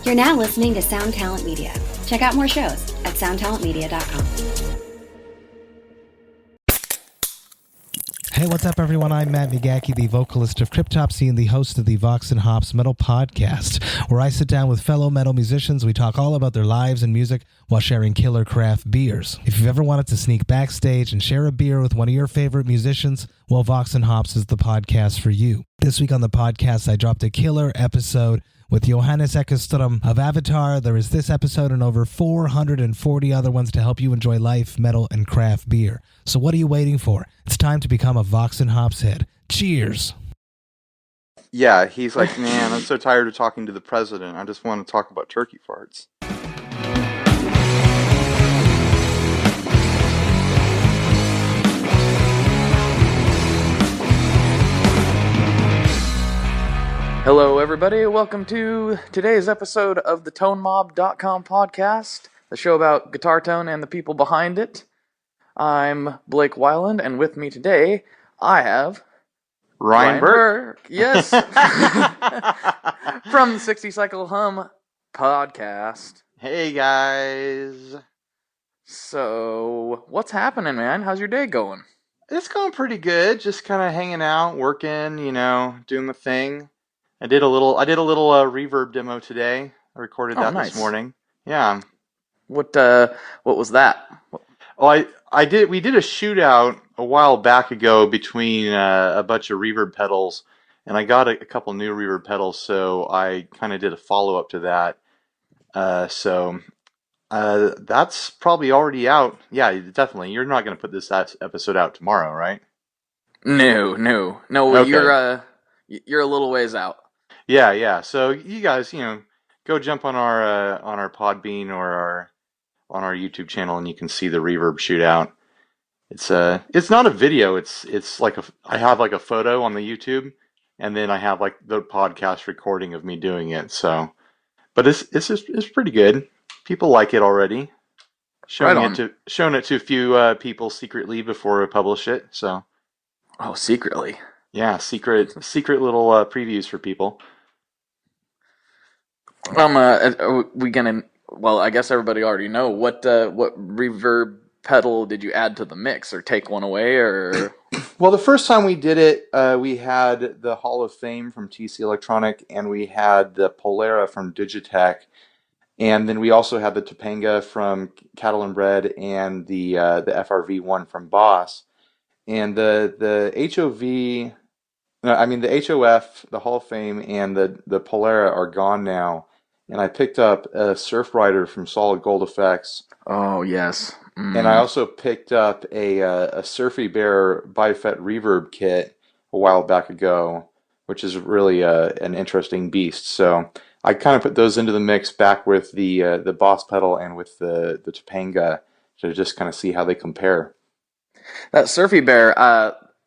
You're now listening to Sound Talent Media. Check out more shows at soundtalentmedia.com. Hey, what's up, everyone? I'm Matt Migaki, the vocalist of Cryptopsy and the host of the Vox and Hops Metal Podcast, where I sit down with fellow metal musicians. We talk all about their lives and music while sharing killer craft beers. If you've ever wanted to sneak backstage and share a beer with one of your favorite musicians, well, Vox and Hops is the podcast for you. This week on the podcast, I dropped a killer episode with Johannes Ekström of Avatar. There is this episode and over 440 other ones to help you enjoy life, metal, and craft beer. So what are you waiting for? It's time to become a Vox and Hops head. Cheers! Yeah, he's like, man, I'm so tired of talking to the president. I just want to talk about turkey farts. Hello, everybody. Welcome to today's episode of the ToneMob.com podcast, the show about guitar tone and the people behind it. I'm Blake Weiland, and with me today, I have Ryan Burke. Yes, from the 60 Cycle Hum podcast. Hey, guys. So, what's happening, man? How's your day going? It's going pretty good. Just kind of hanging out, working, doing the thing. I did a little reverb demo today. I recorded that nice. This morning. Yeah. What was that? Oh, we did a shootout a while back ago between a bunch of reverb pedals, and I got a couple new reverb pedals, so I kind of did a follow-up to that. So that's probably already out. Yeah, definitely. You're not going to put this episode out tomorrow, right? No. Okay. You're a little ways out. Yeah. So you guys, go jump on our Podbean or on our YouTube channel, and you can see the reverb shootout. It's not a video. It's like I have like a photo on the YouTube, and then I have like the podcast recording of me doing it. So, but it's pretty good. People like it already. Showing it to a few people secretly before I publish it. So. Oh, secretly. Yeah, secret little previews for people. Are we gonna? Well, I guess everybody already know what reverb pedal did you add to the mix, or take one away, or? Well, the first time we did it, we had the Hall of Fame from TC Electronic, and we had the Polera from Digitech, and then we also had the Topanga from Cattle and Bread, and the FRV one from Boss, and the HOV. The HOF, the Hall of Fame, and the Polera are gone now. And I picked up a Surf Rider from Solid Gold Effects. Oh, yes. Mm. And I also picked up a Surfy Bear Bifet reverb kit a while back ago, which is really an interesting beast. So I kind of put those into the mix back with the Boss pedal and with the Topanga to just kind of see how they compare. That Surfy Bear,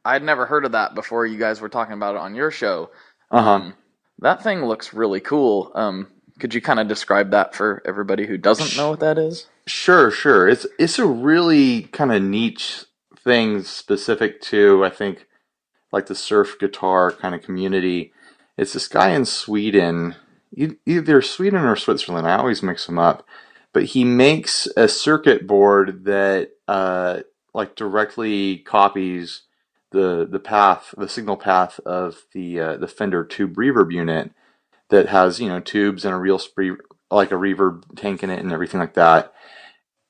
I'd never heard of that before you guys were talking about it on your show. That thing looks really cool. Could you kind of describe that for everybody who doesn't know what that is? Sure. It's a really kind of niche thing specific to, I think, like the surf guitar kind of community. It's this guy in Sweden, either Sweden or Switzerland. I always mix them up. But he makes a circuit board that like directly copies the signal path of the Fender tube reverb unit that has tubes and a real like a reverb tank in it and everything like that.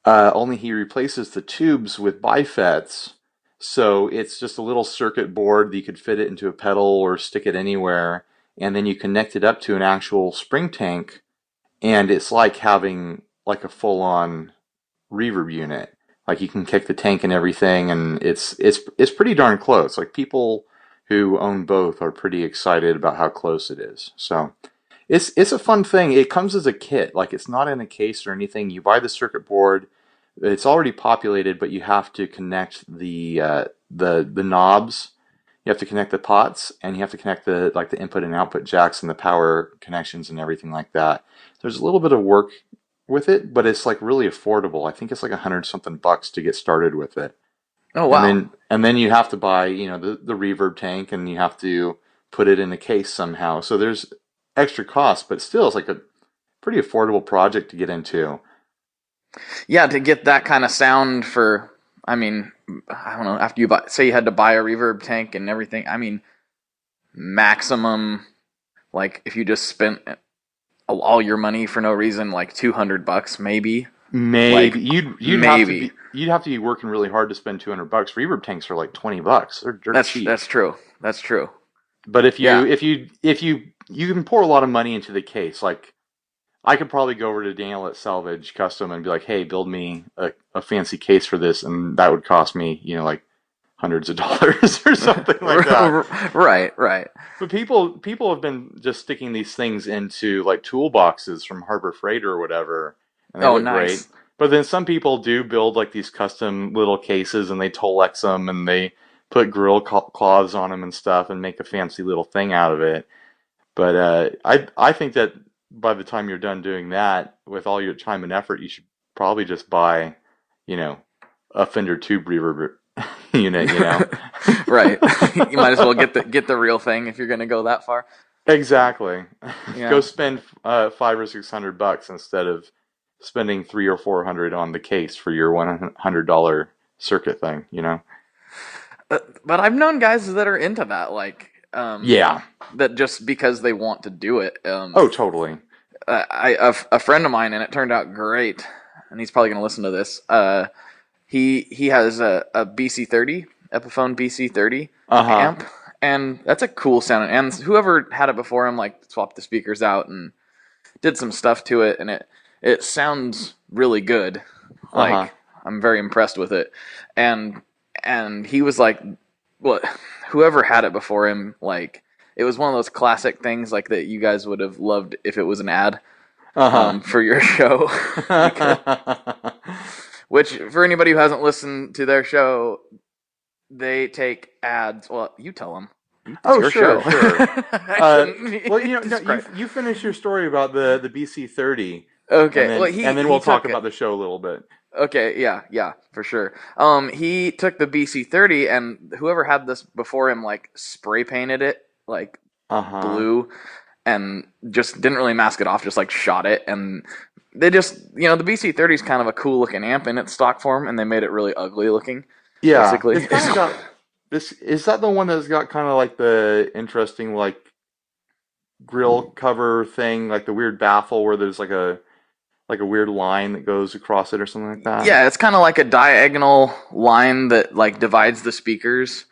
Only he replaces the tubes with bifets, so it's just a little circuit board that you could fit it into a pedal or stick it anywhere, and then you connect it up to an actual spring tank, and it's like having like a full-on reverb unit. Like you can kick the tank and everything, and it's pretty darn close. Like people who own both are pretty excited about how close it is. So it's a fun thing. It comes as a kit. Like it's not in a case or anything. You buy the circuit board. It's already populated, but you have to connect the knobs. You have to connect the pots, and you have to connect the input and output jacks and the power connections and everything like that. There's a little bit of work with it, but it's like really affordable. I think it's like $100-something to get started with it. Oh wow! And then you have to buy the reverb tank, and you have to put it in a case somehow. So there's extra cost, but still it's like pretty affordable project to get into. Yeah, to get that kind of sound for, I mean, I don't know, after you say you had to buy a reverb tank and everything, I mean, maximum, like if you just spent all your money for no reason, like $200 maybe. Maybe like, you'd have to be working really hard to spend $200. Reverb tanks are like $20. They're cheap. That's true. That's true. But if you can pour a lot of money into the case, like I could probably go over to Daniel at Salvage Custom and be like, hey, build me a fancy case for this, and that would cost me, like hundreds of dollars or something like that. Right. But people have been just sticking these things into like toolboxes from Harbor Freight or whatever, and they look nice. great. But then some people do build like these custom little cases, and they Tolex them, and they put grill cloths on them and stuff, and make a fancy little thing out of it. But I think that by the time you're done doing that, with all your time and effort, you should probably just buy, a Fender tube reverb unit. Right. You might as well get the real thing if you're going to go that far. Exactly. Yeah. Go spend $500 or $600 instead of spending $300 or $400 on the case for your $100 circuit thing. But I've known guys that are into that, like, that just because they want to do it. Totally. A friend of mine, and it turned out great, and he's probably going to listen to this. He has a BC30, Epiphone BC30 amp, and that's a cool sound. And whoever had it before him, like, swapped the speakers out and did some stuff to it, and it sounds really good. Like, I'm very impressed with it. And he was like, well, whoever had it before him, like, it was one of those classic things like that you guys would have loved if it was an ad for your show. Which, for anybody who hasn't listened to their show, they take ads. Well, you tell them. It's your show. Well, you finish your story about the BC30. Okay. And then we'll talk about the show a little bit. Okay, yeah, for sure. He took the BC30, and whoever had this before him, like, spray painted it, like, blue, and just didn't really mask it off, just, like, shot it, and they just, the BC30 is kind of a cool looking amp in its stock form, and they made it really ugly looking. Yeah. Basically. It's kind of got, is that the one that's got kind of like the interesting, like, grill cover thing, like the weird baffle where there's like a weird line that goes across it or something like that? Yeah, it's kind of like a diagonal line that, like, divides the speakers.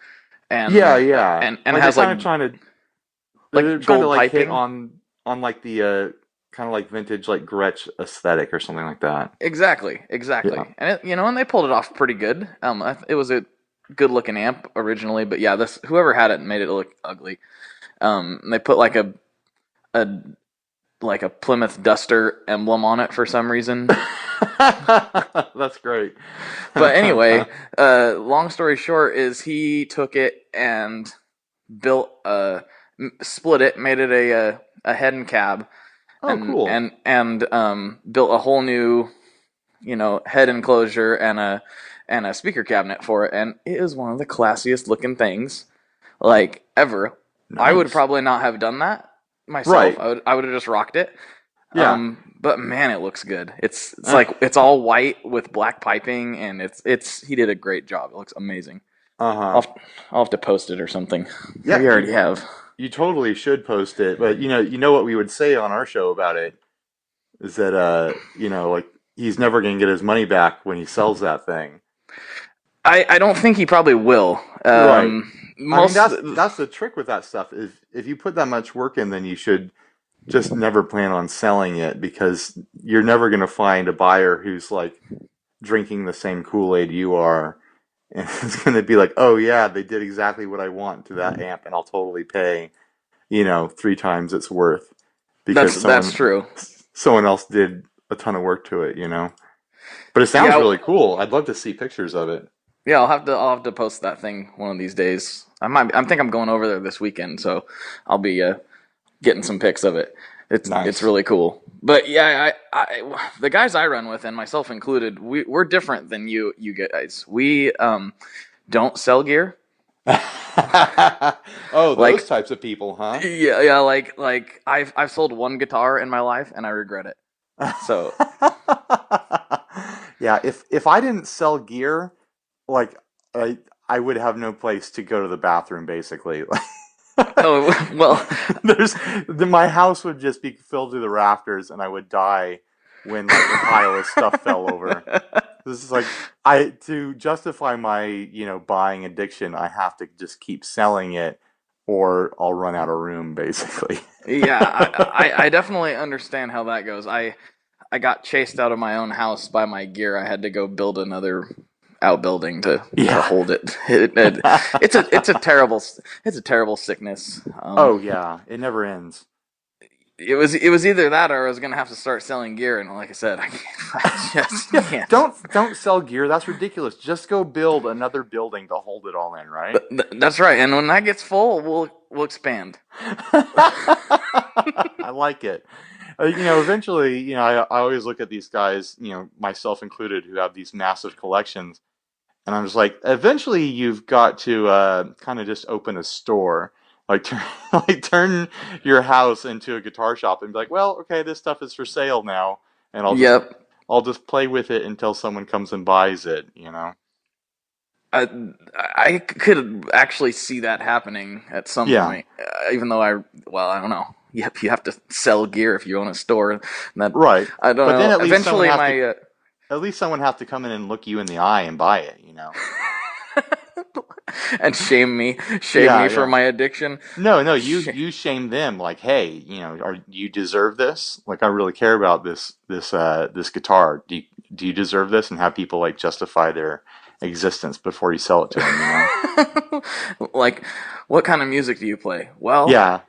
And yeah. And like has, like, they're trying to, like, piping. hit on like the kind of like vintage, like, Gretsch aesthetic or something like that. Exactly. Yeah. And and they pulled it off pretty good. It was a good looking amp originally, but yeah, whoever had it made it look ugly. They put like a Plymouth Duster emblem on it for some reason. That's great. But anyway, long story short is he took it and split it, made it a head and cab. Cool. And built a whole new, head enclosure and a speaker cabinet for it, and it is one of the classiest looking things, like, ever. Nice. I would probably not have done that myself. Right. I would have just rocked it. Yeah. But man, it looks good. It's like it's all white with black piping, and he did a great job. It looks amazing. I'll have to post it or something. Yeah, we already have. You totally should post it, but you know what we would say on our show about it is that like, he's never going to get his money back when he sells that thing. I don't think he probably will. Right. That's the trick with that stuff, is if you put that much work in, then you should just never plan on selling it, because you're never going to find a buyer who's, like, drinking the same Kool-Aid you are, and it's going to be like, oh yeah, they did exactly what I want to that amp, and I'll totally pay, 3 times its worth, because that's true. Someone else did a ton of work to it, But it sounds really cool. I'd love to see pictures of it. Yeah, I'll have to post that thing one of these days. I think I'm going over there this weekend, so I'll be getting some pics of it. It's nice. It's really cool. But yeah, I the guys I run with, and myself included, we're different than you guys. We don't sell gear. Oh, those Like, types of people, huh? yeah, like I've sold one guitar in my life and I regret it. So, Yeah, if I didn't sell gear, like I would have no place to go to the bathroom, basically. oh well, My house would just be filled to the rafters, and I would die when like a pile of stuff fell over. This is like I to justify my buying addiction, I have to just keep selling it, or I'll run out of room, basically. yeah, I definitely understand how that goes. I got chased out of my own house by my gear. I had to go build another outbuilding to Yeah. hold it. It's a terrible sickness. Oh yeah, it never ends. It was either that or I was gonna have to start selling gear, and like I said, I just can't. Don't sell gear. That's ridiculous. Just go build another building to hold it all in, right? That's right. And when that gets full, we'll expand. I like it. Eventually, I always look at these guys, myself included, who have these massive collections, and I'm just like, eventually, you've got to kind of just open a store, like turn your house into a guitar shop, and be like, well, okay, this stuff is for sale now, and Yep. I'll just play with it until someone comes and buys it. I could actually see that happening at some Yeah. point, even though I don't know. Yep, you have to sell gear if you own a store. That Right. I don't But know. then at least Eventually, someone has at least someone has to come in and look you in the eye and buy it. and shame me Yeah, for yeah. my addiction. No, you shame them like, hey, you deserve this? Like, I really care about this guitar. Do you deserve this? And have people like justify their existence before you sell it to them. Like, what kind of music do you play? Well, Yeah,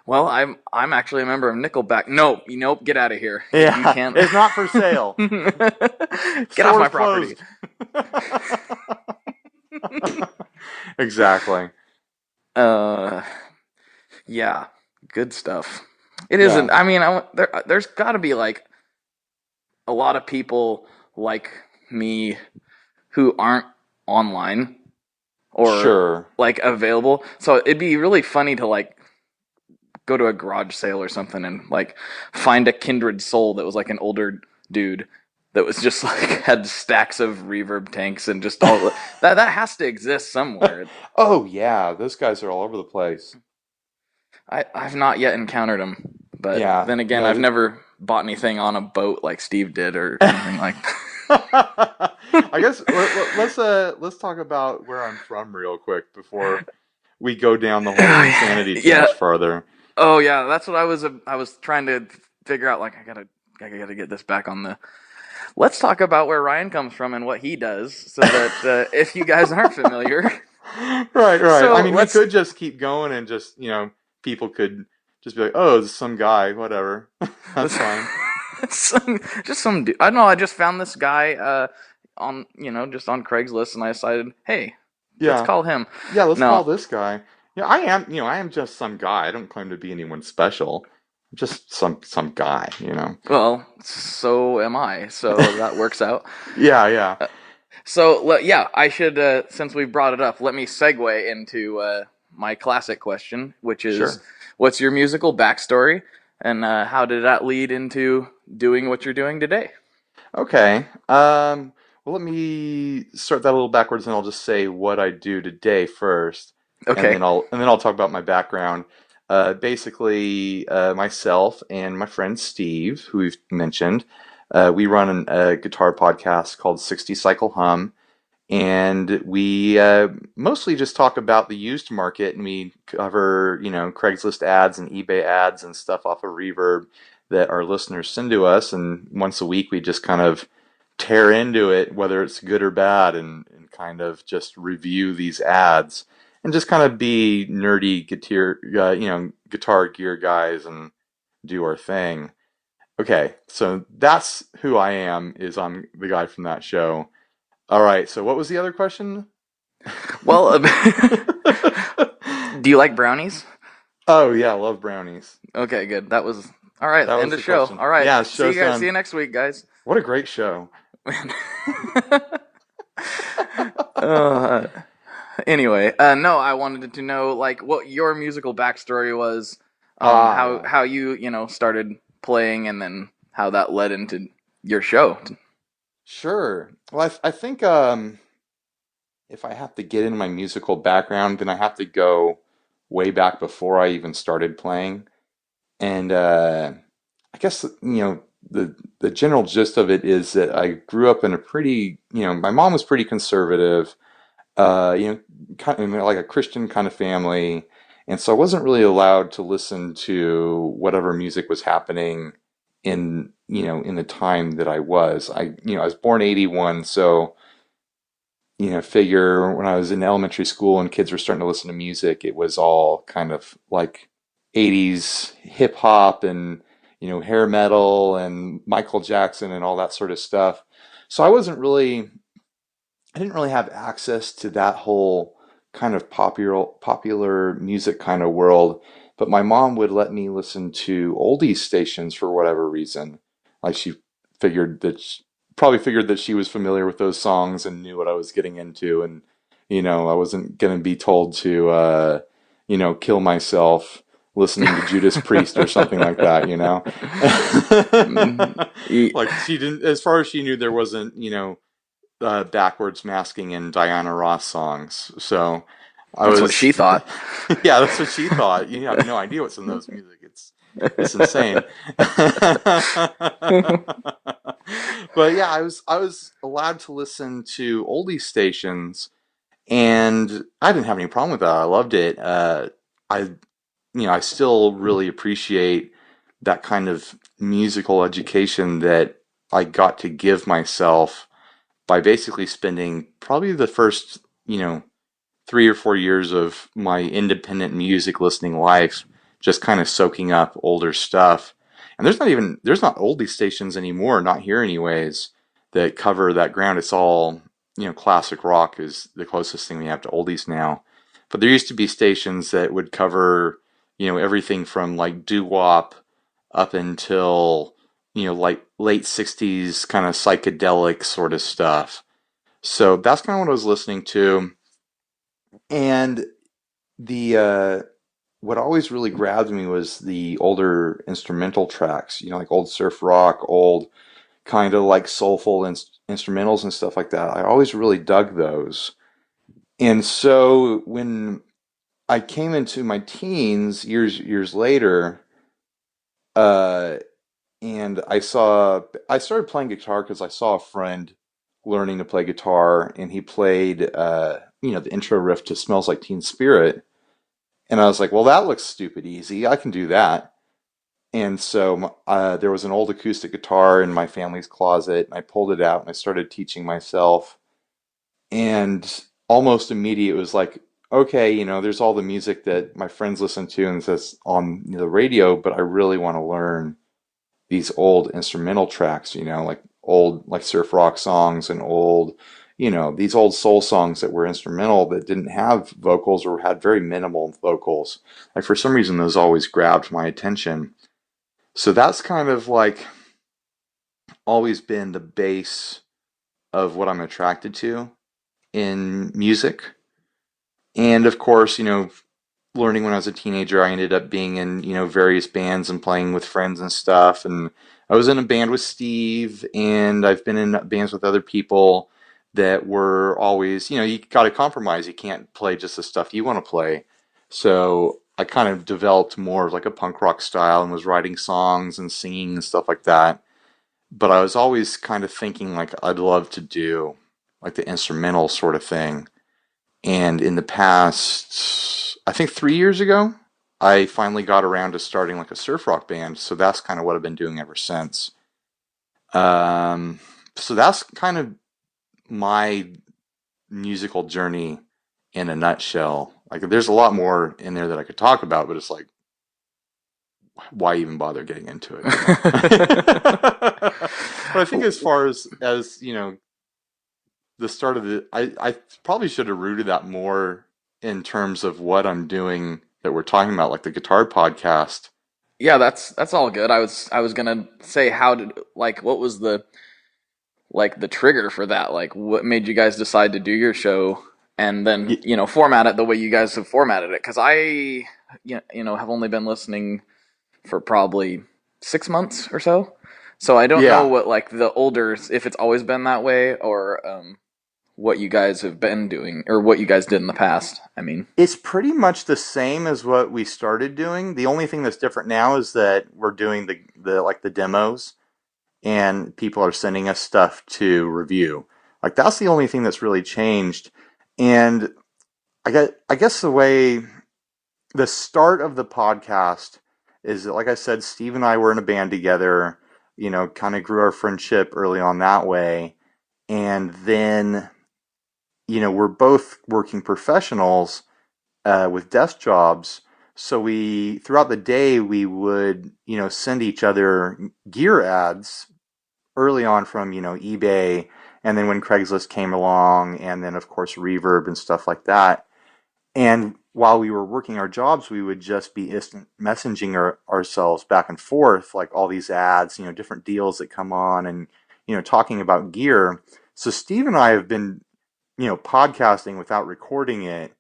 I'm actually a member of Nickelback. Nope, get out of here. yeah. You can't. It's not for sale. Get off my Store's property. closed. Exactly. Uh, yeah, good stuff. It Yeah. isn't. I mean, there's got to be like a lot of people like me who aren't online or Sure. like available. So it'd be really funny to like go to a garage sale or something and like find a kindred soul that was like an older dude that was just like had stacks of reverb tanks and just all that has to exist somewhere. Oh yeah, those guys are all over the place. I've not yet encountered them, but Yeah. then again, No, I've never bought anything on a boat like Steve did or anything like. I guess let's talk about where I'm from real quick before we go down the whole insanity too Yeah. much farther. Oh yeah, that's what I was trying to figure out. Like I gotta get this back on the. Let's talk about where Ryan comes from and what he does, so that if you guys aren't familiar, Right. So I mean, we let's- could just keep going and just people could just be like, oh, it's some guy, whatever. That's fine. some dude. I don't know. I just found this guy on just on Craigslist, and I decided, hey, Yeah. let's call him. Yeah, let's No. call this guy. Yeah, I am just some guy. I don't claim to be anyone special. I'm just some guy. Well, so am I. So that works out. Yeah. So yeah, I should since we brought it up, let me segue into my classic question, which is, Sure. what's your musical backstory, and how did that lead into doing what you're doing today? Okay. Well, let me start that a little backwards, and I'll just say what I do today first, Okay. and then I'll talk about my background. Basically, myself and my friend Steve, who we've mentioned, we run a guitar podcast called 60 Cycle Hum, and we mostly just talk about the used market, and we cover Craigslist ads and eBay ads and stuff off of Reverb that our listeners send to us, and once a week we just kind of tear into it, whether it's good or bad, and kind of just review these ads and just kind of be nerdy guitar gear guys and do our thing. Okay, so that's who I am. I'm the guy from that show. All right, so what was the other question? Well, do you like brownies? Oh yeah, I love brownies. Okay, good. That was all right. That was End of the show. question. All right. Yeah, See you show's guys. done. See you next week, guys. What a great show. Uh, Anyway, no, I wanted to know like what your musical backstory was, Yeah. how you started playing, and then how that led into your show. Sure. Well, I think if I have to get into my musical background, then I have to go way back before I even started playing. And I guess the general gist of it is that I grew up in a pretty, my mom was pretty conservative, kind of like a Christian kind of family, and so I wasn't really allowed to listen to whatever music was happening in the time that I was. I was born 81, so figure when I was in elementary school and kids were starting to listen to music, it was all kind of like 80s hip hop and, hair metal and Michael Jackson and all that sort of stuff. So I didn't really have access to that whole kind of popular music kind of world, but my mom would let me listen to oldies stations for whatever reason. Like she figured that probably figured that she was familiar with those songs and knew what I was getting into, and I wasn't going to be told to kill myself listening to Judas Priest or something like that, Like she didn't, as far as she knew, there wasn't, backwards masking in Diana Ross songs. So That's what she thought. yeah, that's what she thought. You have no idea what's in those music. It's insane. But yeah, I was allowed to listen to oldie stations, and I didn't have any problem with that. I loved it. I still really appreciate that kind of musical education that I got to give myself by basically spending probably the first, 3 or 4 years of my independent music listening life just kind of soaking up older stuff. And there's not oldie stations anymore, not here anyways, that cover that ground. It's all, classic rock is the closest thing we have to oldies now. But there used to be stations that would cover, everything from like doo-wop up until, like late 60s kind of psychedelic sort of stuff. So that's kind of what I was listening to. And the what always really grabbed me was the older instrumental tracks, like old surf rock, old kind of like soulful instrumentals and stuff like that. I always really dug those. And so when I came into my teens years later, uh, and I started playing guitar because I saw a friend learning to play guitar, and he played, the intro riff to "Smells Like Teen Spirit," and I was like, "Well, that looks stupid easy. I can do that." And so there was an old acoustic guitar in my family's closet, and I pulled it out and I started teaching myself. And almost immediate, it was like, okay, there's all the music that my friends listen to and says on the radio, but I really want to learn these old instrumental tracks, like old like surf rock songs and old, these old soul songs that were instrumental that didn't have vocals or had very minimal vocals. Like for some reason those always grabbed my attention. So that's kind of like always been the base of what I'm attracted to in music. And of course, learning when I was a teenager, I ended up being in, various bands and playing with friends and stuff. And I was in a band with Steve, and I've been in bands with other people that were always, you got to compromise. You can't play just the stuff you want to play. So I kind of developed more of like a punk rock style and was writing songs and singing and stuff like that. But I was always kind of thinking like I'd love to do like the instrumental sort of thing. And in the past, I think 3 years ago, I finally got around to starting like a surf rock band. So that's kind of what I've been doing ever since. So that's kind of my musical journey in a nutshell. Like there's a lot more in there that I could talk about, but it's like, why even bother getting into it? But I think as far as the start of I probably should have rooted that more in terms of what I'm doing that we're talking about, like the guitar podcast. Yeah, that's all good. I was gonna say what was the trigger for that? Like what made you guys decide to do your show and then, format it the way you guys have formatted it. Because I, have only been listening for probably 6 months or so. So I don't know what, like, the older, if it's always been that way, or what you guys have been doing, or what you guys did in the past. I mean, it's pretty much the same as what we started doing. The only thing that's different now is that we're doing the demos, and people are sending us stuff to review. Like, that's the only thing that's really changed. And I guess the start of the podcast is that, like I said, Steve and I were in a band together, kind of grew our friendship early on that way. And then, we're both working professionals with desk jobs. So throughout the day, we would, send each other gear ads early on from, eBay. And then when Craigslist came along, and then, of course, Reverb and stuff like that. And while we were working our jobs, we would just be instant messaging ourselves back and forth, like all these ads, different deals that come on, and, talking about gear. So Steve and I have been, podcasting without recording it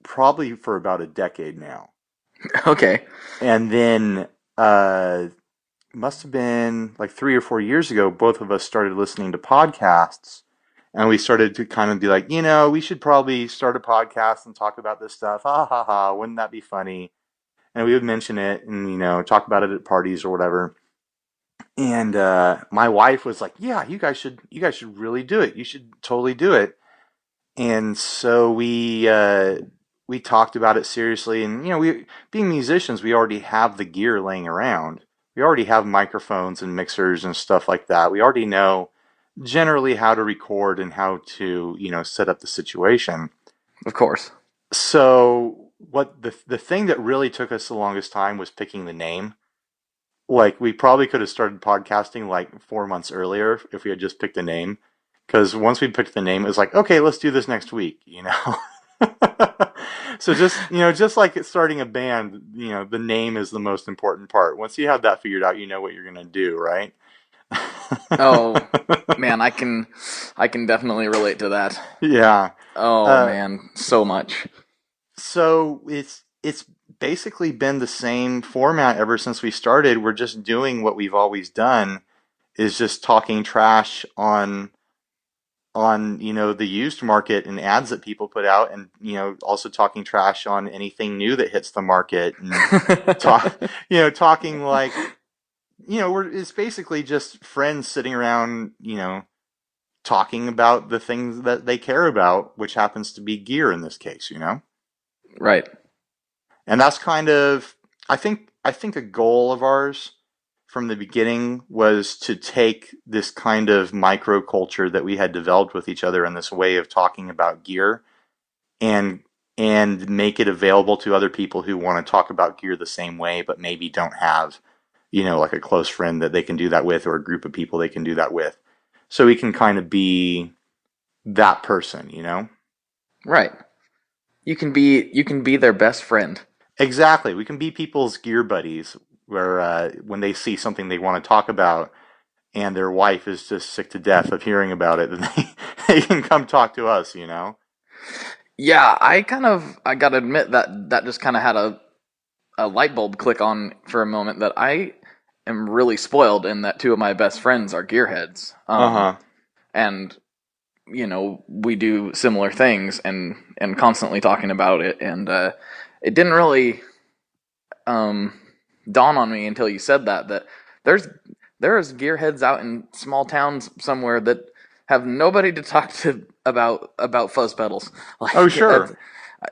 probably for about a decade now. Okay. And then, must have been like 3 or 4 years ago, both of us started listening to podcasts. And we started to kind of be like, we should probably start a podcast and talk about this stuff. Ha ha ha, wouldn't that be funny? And we would mention it and, talk about it at parties or whatever. And my wife was like, yeah, you guys should really do it. You should totally do it. And so we talked about it seriously. And, we, being musicians, we already have the gear laying around. We already have microphones and mixers and stuff like that. We already know generally how to record and how to, set up the situation. Of course. So what the thing that really took us the longest time was picking the name. Like, we probably could have started podcasting like 4 months earlier if we had just picked a name. Because once we picked the name, it was like, okay, let's do this next week, So just like it's starting a band, the name is the most important part. Once you have that figured out, you know what you're going to do, right? Oh man, I can definitely relate to that. Yeah. Oh man, so much. So it's basically been the same format ever since we started. We're just doing what we've always done, is just talking trash on the used market and ads that people put out, and also talking trash on anything new that hits the market, and talking like it's basically just friends sitting around, talking about the things that they care about, which happens to be gear in this case, Right. And that's kind of, I think a goal of ours from the beginning was to take this kind of microculture that we had developed with each other and this way of talking about gear, and make it available to other people who want to talk about gear the same way, but maybe don't have, like a close friend that they can do that with, or a group of people they can do that with. So we can kind of be that person, Right. You can be their best friend. Exactly. We can be people's gear buddies, where when they see something they want to talk about and their wife is just sick to death of hearing about it, then they can come talk to us, Yeah, I gotta admit that just kind of had a light bulb click on for a moment, that I am really spoiled in that two of my best friends are gearheads. And, we do similar things and constantly talking about it. And it didn't really dawn on me until you said that there's gearheads out in small towns somewhere that have nobody to talk to about fuzz pedals. Like, oh, sure.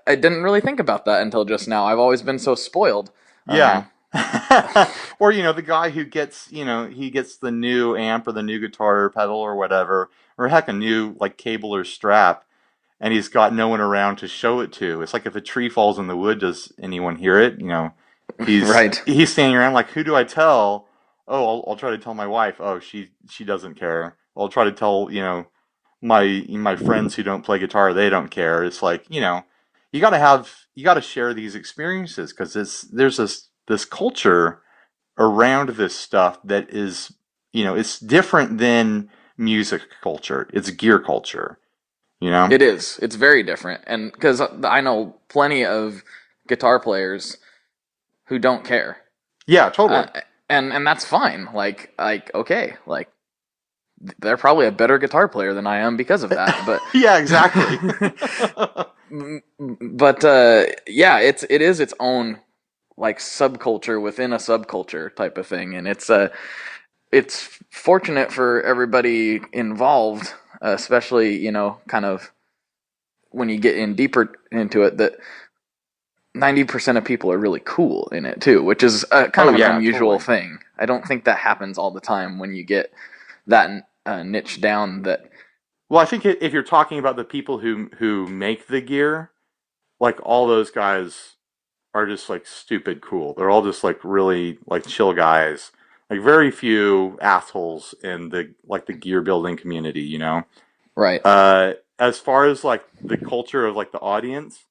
I didn't really think about that until just now. I've always been so spoiled. Yeah. Or, the guy who gets, he gets the new amp or the new guitar or pedal or whatever, or heck, a new like cable or strap, and he's got no one around to show it to. It's like, if a tree falls in the wood, does anyone hear it? He's right. He's standing around like, who do I tell? Oh, I'll try to tell my wife. Oh, she doesn't care. I'll try to tell, my friends who don't play guitar. They don't care. It's like, you gotta share these experiences, because there's this culture around this stuff that is, it's different than music culture. It's gear culture. you know? It is. It's very different. And because I know plenty of guitar players who don't care. Yeah, totally. And that's fine. Like okay, like they're probably a better guitar player than I am because of that. But yeah, exactly. but yeah, it is its own like subculture within a subculture type of thing, and it's fortunate for everybody involved, especially kind of when you get in deeper into it, that 90% of people are really cool in it too, which is kind of an unusual thing. I don't think that happens all the time when you get that niche down. That Well, I think if you're talking about the people who make the gear, like all those guys are just like stupid cool. They're all just like really like chill guys. Like very few assholes in the gear building community, you know. right. As far as like the culture of like the audience,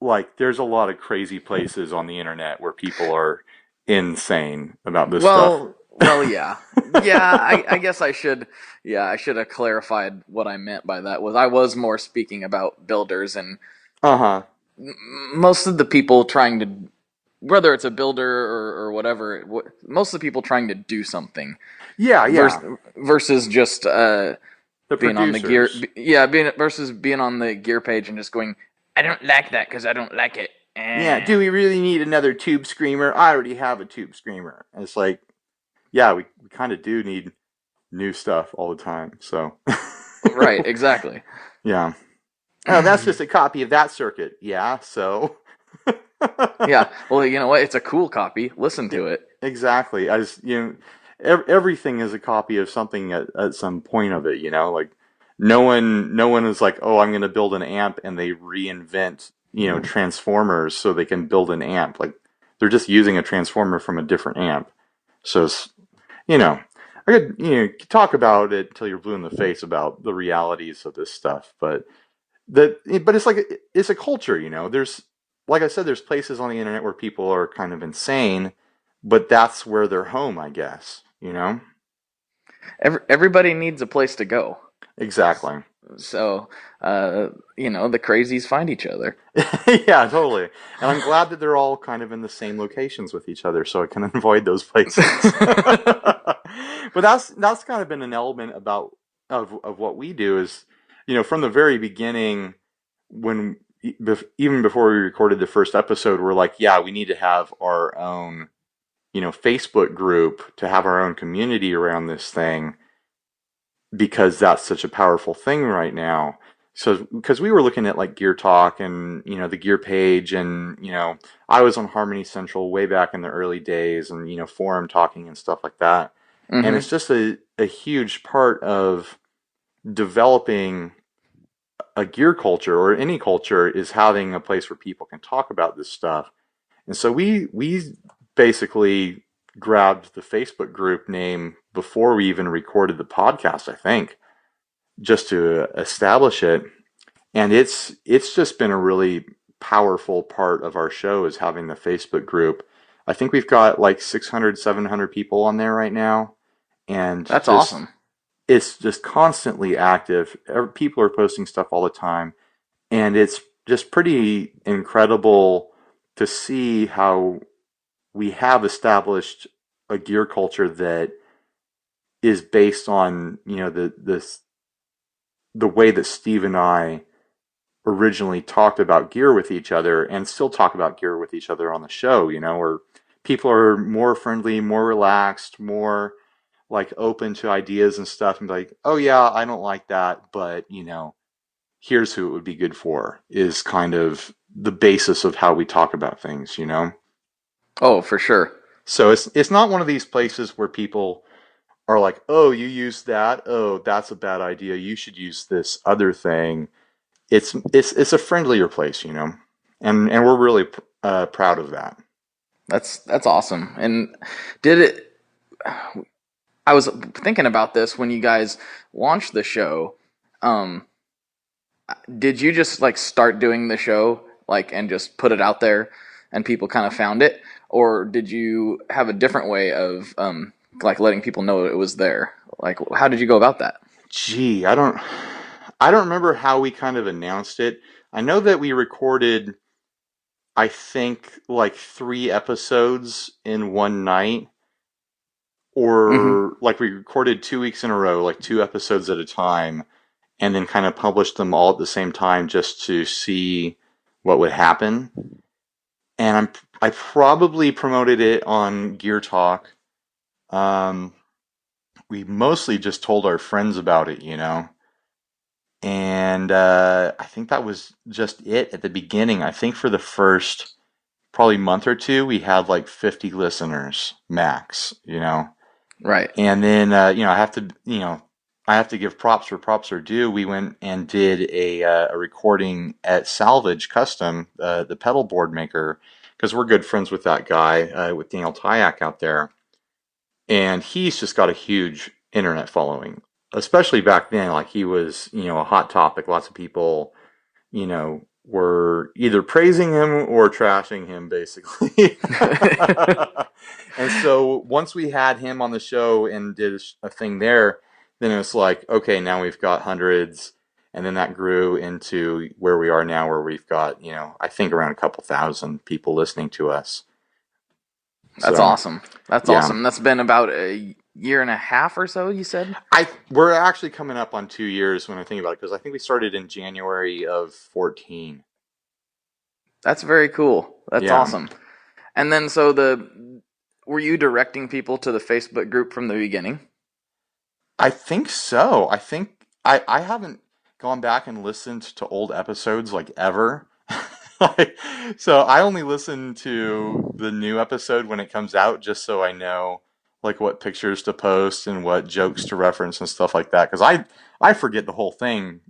like there's a lot of crazy places on the internet where people are insane about this stuff. Well, yeah, yeah. I guess I should. Yeah, I should have clarified what I meant by that. I was more speaking about builders and most of the people trying to, whether it's a builder or whatever, most of the people trying to do something. Yeah. Versus just The being on the gear. producers. Yeah, versus being on the gear page and just going, I don't like that because I don't like it. Yeah, do we really need another tube screamer? I already have a tube screamer. And it's like, yeah, we kind of do need new stuff all the time. So, Right, exactly. yeah. Oh, that's just a copy of that circuit. Yeah, so. Yeah, well, you know what? It's a cool copy. Listen to it. Exactly. As you know, everything is a copy of something at some point of it. You know, like no one is like, oh, I'm going to build an amp, and they reinvent transformers so they can build an amp. Like they're just using a transformer from a different amp. So it's, I could talk about it till you're blue in the face about the realities of this stuff, but it's like it's a culture. There's, like I said, there's places on the internet where people are kind of insane, but that's where they're home, I guess. Everybody needs a place to go. Exactly. So, the crazies find each other. Yeah, totally. And I'm glad that they're all kind of in the same locations with each other, so I can avoid those places. But that's kind of been an element of what we do is, from the very beginning, even before we recorded the first episode, we're like, yeah, we need to have our own, Facebook group to have our own community around this thing, because that's such a powerful thing right now. So, because we were looking at like Gear Talk and, the Gear Page, and, I was on Harmony Central way back in the early days, and, forum talking and stuff like that. Mm-hmm. And it's just a huge part of developing a gear culture, or any culture, is having a place where people can talk about this stuff. And so we basically grabbed the Facebook group name before we even recorded the podcast, I think, just to establish it. And it's just been a really powerful part of our show, is having the Facebook group. I think we've got like 600, 700 people on there right now. And that's awesome. It's just constantly active. People are posting stuff all the time. And it's just pretty incredible to see how we have established a gear culture that is based on, the way that Steve and I originally talked about gear with each other, and still talk about gear with each other on the show, where people are more friendly, more relaxed, more like open to ideas and stuff, and be like, oh yeah, I don't like that, but here's who it would be good for, is kind of the basis of how we talk about things, Oh, for sure. So it's not one of these places where people are like, oh, you use that, oh, that's a bad idea, you should use this other thing. It's a friendlier place, and we're really proud of that. That's awesome. And I was thinking about this when you guys launched the show. Did you just like start doing the show and just put it out there and people kind of found it, or did you have a different way of letting people know it was there? Like, how did you go about that? Gee, I don't remember how we kind of announced it. I know that we recorded, I think, like 3 episodes in one night, Mm-hmm. or like we recorded 2 weeks in a row, like 2 episodes at a time, and then kind of published them all at the same time just to see what would happen. And I probably promoted it on Gear Talk. Um, we mostly just told our friends about it, and I think that was just it at the beginning. I think for the first probably month or two, we had like 50 listeners max. Right. And then, I have to give props where props are due. We went and did a recording at Salvage Custom, the pedal board maker, because we're good friends with that guy, with Daniel Tyak out there. And he's just got a huge internet following, especially back then. Like he was, a hot topic. Lots of people, were either praising him or trashing him, basically. And so once we had him on the show and did a thing there, then it was like, okay, now we've got hundreds. And then that grew into where we are now, where we've got, I think around a couple thousand people listening to us. That's So, awesome. That's yeah. awesome. That's been about a year and a half or so, you said? We're actually coming up on 2 years when I think about it, because I think we started in January of 2014. That's very cool. That's Yeah. awesome. And then were you directing people to the Facebook group from the beginning? I think so. I think I haven't gone back and listened to old episodes like ever. So I only listen to the new episode when it comes out, just so I know like what pictures to post and what jokes to reference and stuff like that. Because I forget the whole thing,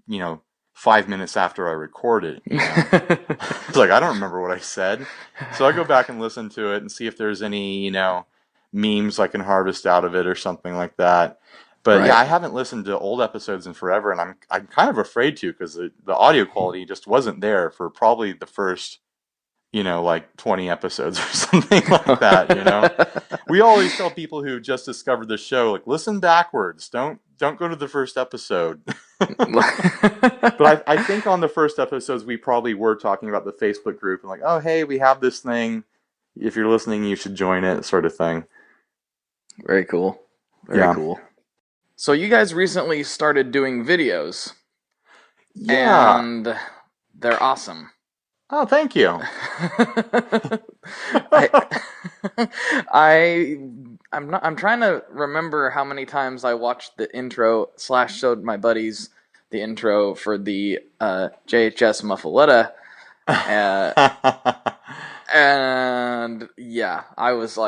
5 minutes after I record it. It's like I don't remember what I said, so I go back and listen to it and see if there's any memes I can harvest out of it or something like that. But Right. yeah, I haven't listened to old episodes in forever, and I'm kind of afraid to, because the audio quality just wasn't there for probably the first, like 20 episodes or something like that. We always tell people who just discovered the show, like, listen backwards. Don't go to the first episode. But I think on the first episodes we probably were talking about the Facebook group and like, oh hey, we have this thing. If you're listening, you should join it, sort of thing. Very cool. Very cool. So you guys recently started doing videos. Yeah. And they're awesome. Oh, thank you. I'm trying to remember how many times I watched the intro / showed my buddies the intro for the JHS Muffaletta. And yeah, I was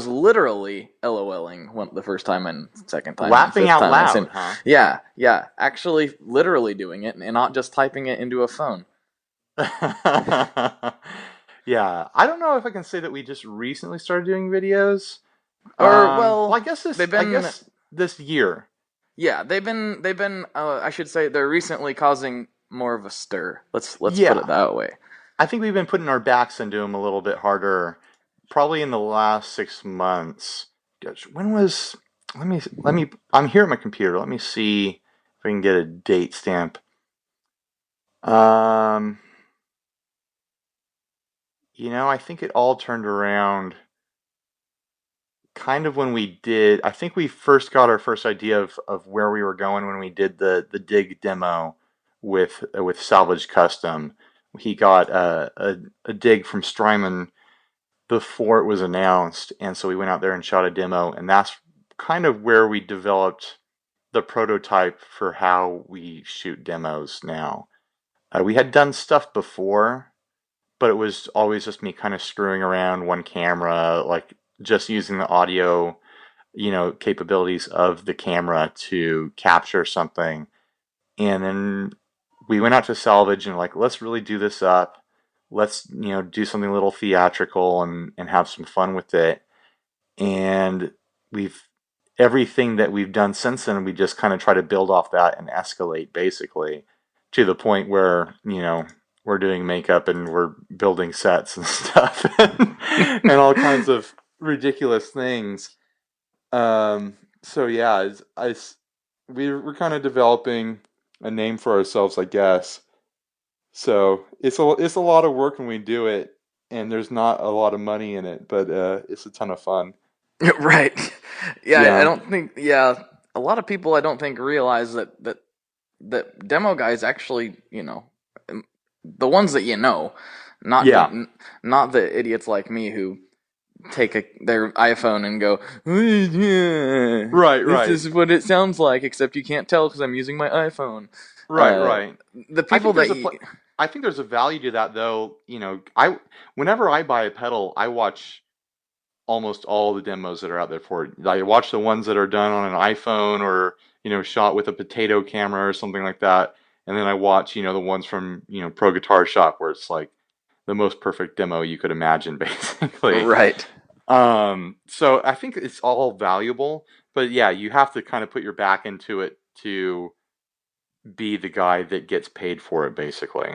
literally LOLing the first time and second time. Laughing out loud, huh? Yeah. Actually, literally doing it and not just typing it into a phone. Yeah, I don't know if I can say that we just recently started doing videos. Well, I guess this year. Yeah, they've been. I should say they're recently causing more of a stir. Let's Yeah. put it that way. I think we've been putting our backs into them a little bit harder, probably in the last 6 months. Gosh, when was? Let me. I'm here at my computer. Let me see if I can get a date stamp. I think it all turned around kind of when we did. I think we first got our first idea of where we were going when we did the dig demo with Salvage Custom. He got a dig from Strymon before it was announced, and so we went out there and shot a demo, and that's kind of where we developed the prototype for how we shoot demos now. We had done stuff before, but it was always just me kind of screwing around one camera, like just using the audio, capabilities of the camera to capture something. And then we went out to Salvage and like, let's really do this up. Let's, do something a little theatrical and have some fun with it. And everything that we've done since then, we just kind of try to build off that and escalate basically to the point where, we're doing makeup and we're building sets and stuff and all kinds of ridiculous things. So yeah, we're kind of developing a name for ourselves, I guess. So it's a lot of work when we do it, and there's not a lot of money in it, but it's a ton of fun. Right. Yeah, I Yeah, don't think. Yeah, a lot of people I don't think realize that demo guys actually, the ones that not yeah, not the idiots like me who take their iPhone and go, right, this right, is what it sounds like, except you can't tell because I'm using my iPhone. right, Uh, right. the I people think there's that a pl- I think there's a value to that though. I whenever I buy a pedal, I watch almost all the demos that are out there for it. I watch the ones that are done on an iPhone or shot with a potato camera or something like that, and then I watch the ones from Pro Guitar Shop where it's like the most perfect demo you could imagine, basically. right, So I think it's all valuable, but yeah, you have to kind of put your back into it to be the guy that gets paid for it, basically.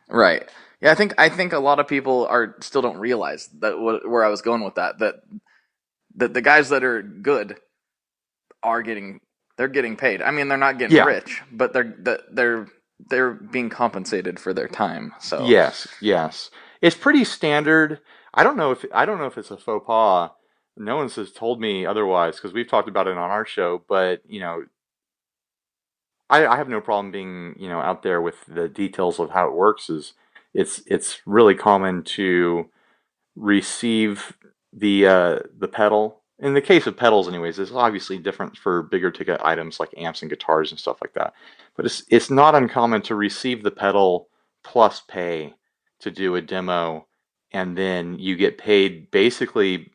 right. Yeah, I think a lot of people still don't realize that where I was going with that the guys that are good are getting paid. I mean, they're not getting Yeah. rich, but they're being compensated for their time. So Yes, yes. It's pretty standard. I don't know if it's a faux pas. No one has told me otherwise because we've talked about it on our show, but I have no problem being, out there with the details of how it works is it's really common to receive the pedal. In the case of pedals anyways, it's obviously different for bigger ticket items like amps and guitars and stuff like that. But it's not uncommon to receive the pedal plus pay to do a demo, and then you get paid basically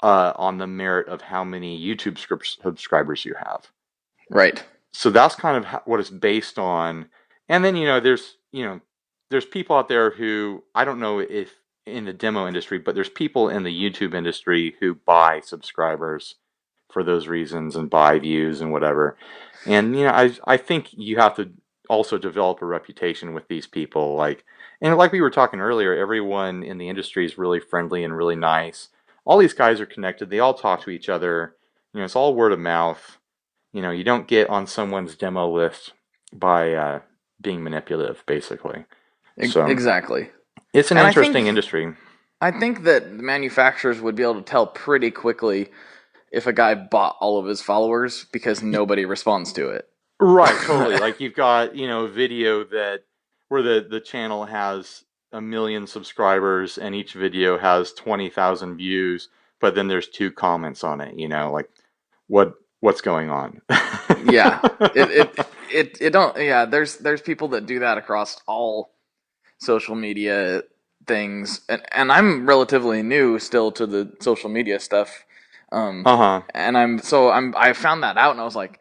on the merit of how many YouTube subscribers you have. right, So that's kind of what it's based on. And then there's people out there who I don't know if in the demo industry, but there's people in the YouTube industry who buy subscribers for those reasons and buy views and whatever. And I think you have to also develop a reputation with these people. And like we were talking earlier, everyone in the industry is really friendly and really nice. All these guys are connected. They all talk to each other. It's all word of mouth. You don't get on someone's demo list by being manipulative, basically. So exactly. it's an And interesting industry. I think that the manufacturers would be able to tell pretty quickly if a guy bought all of his followers because nobody responds to it. Right, totally. Like you've got, a video where the channel has 1 million subscribers and each video has 20,000 views, but then there's 2 comments on it, like what's going on? Yeah, it don't. Yeah, there's people that do that across all social media things, and I'm relatively new still to the social media stuff. Uh-huh. And I found that out, and I was like,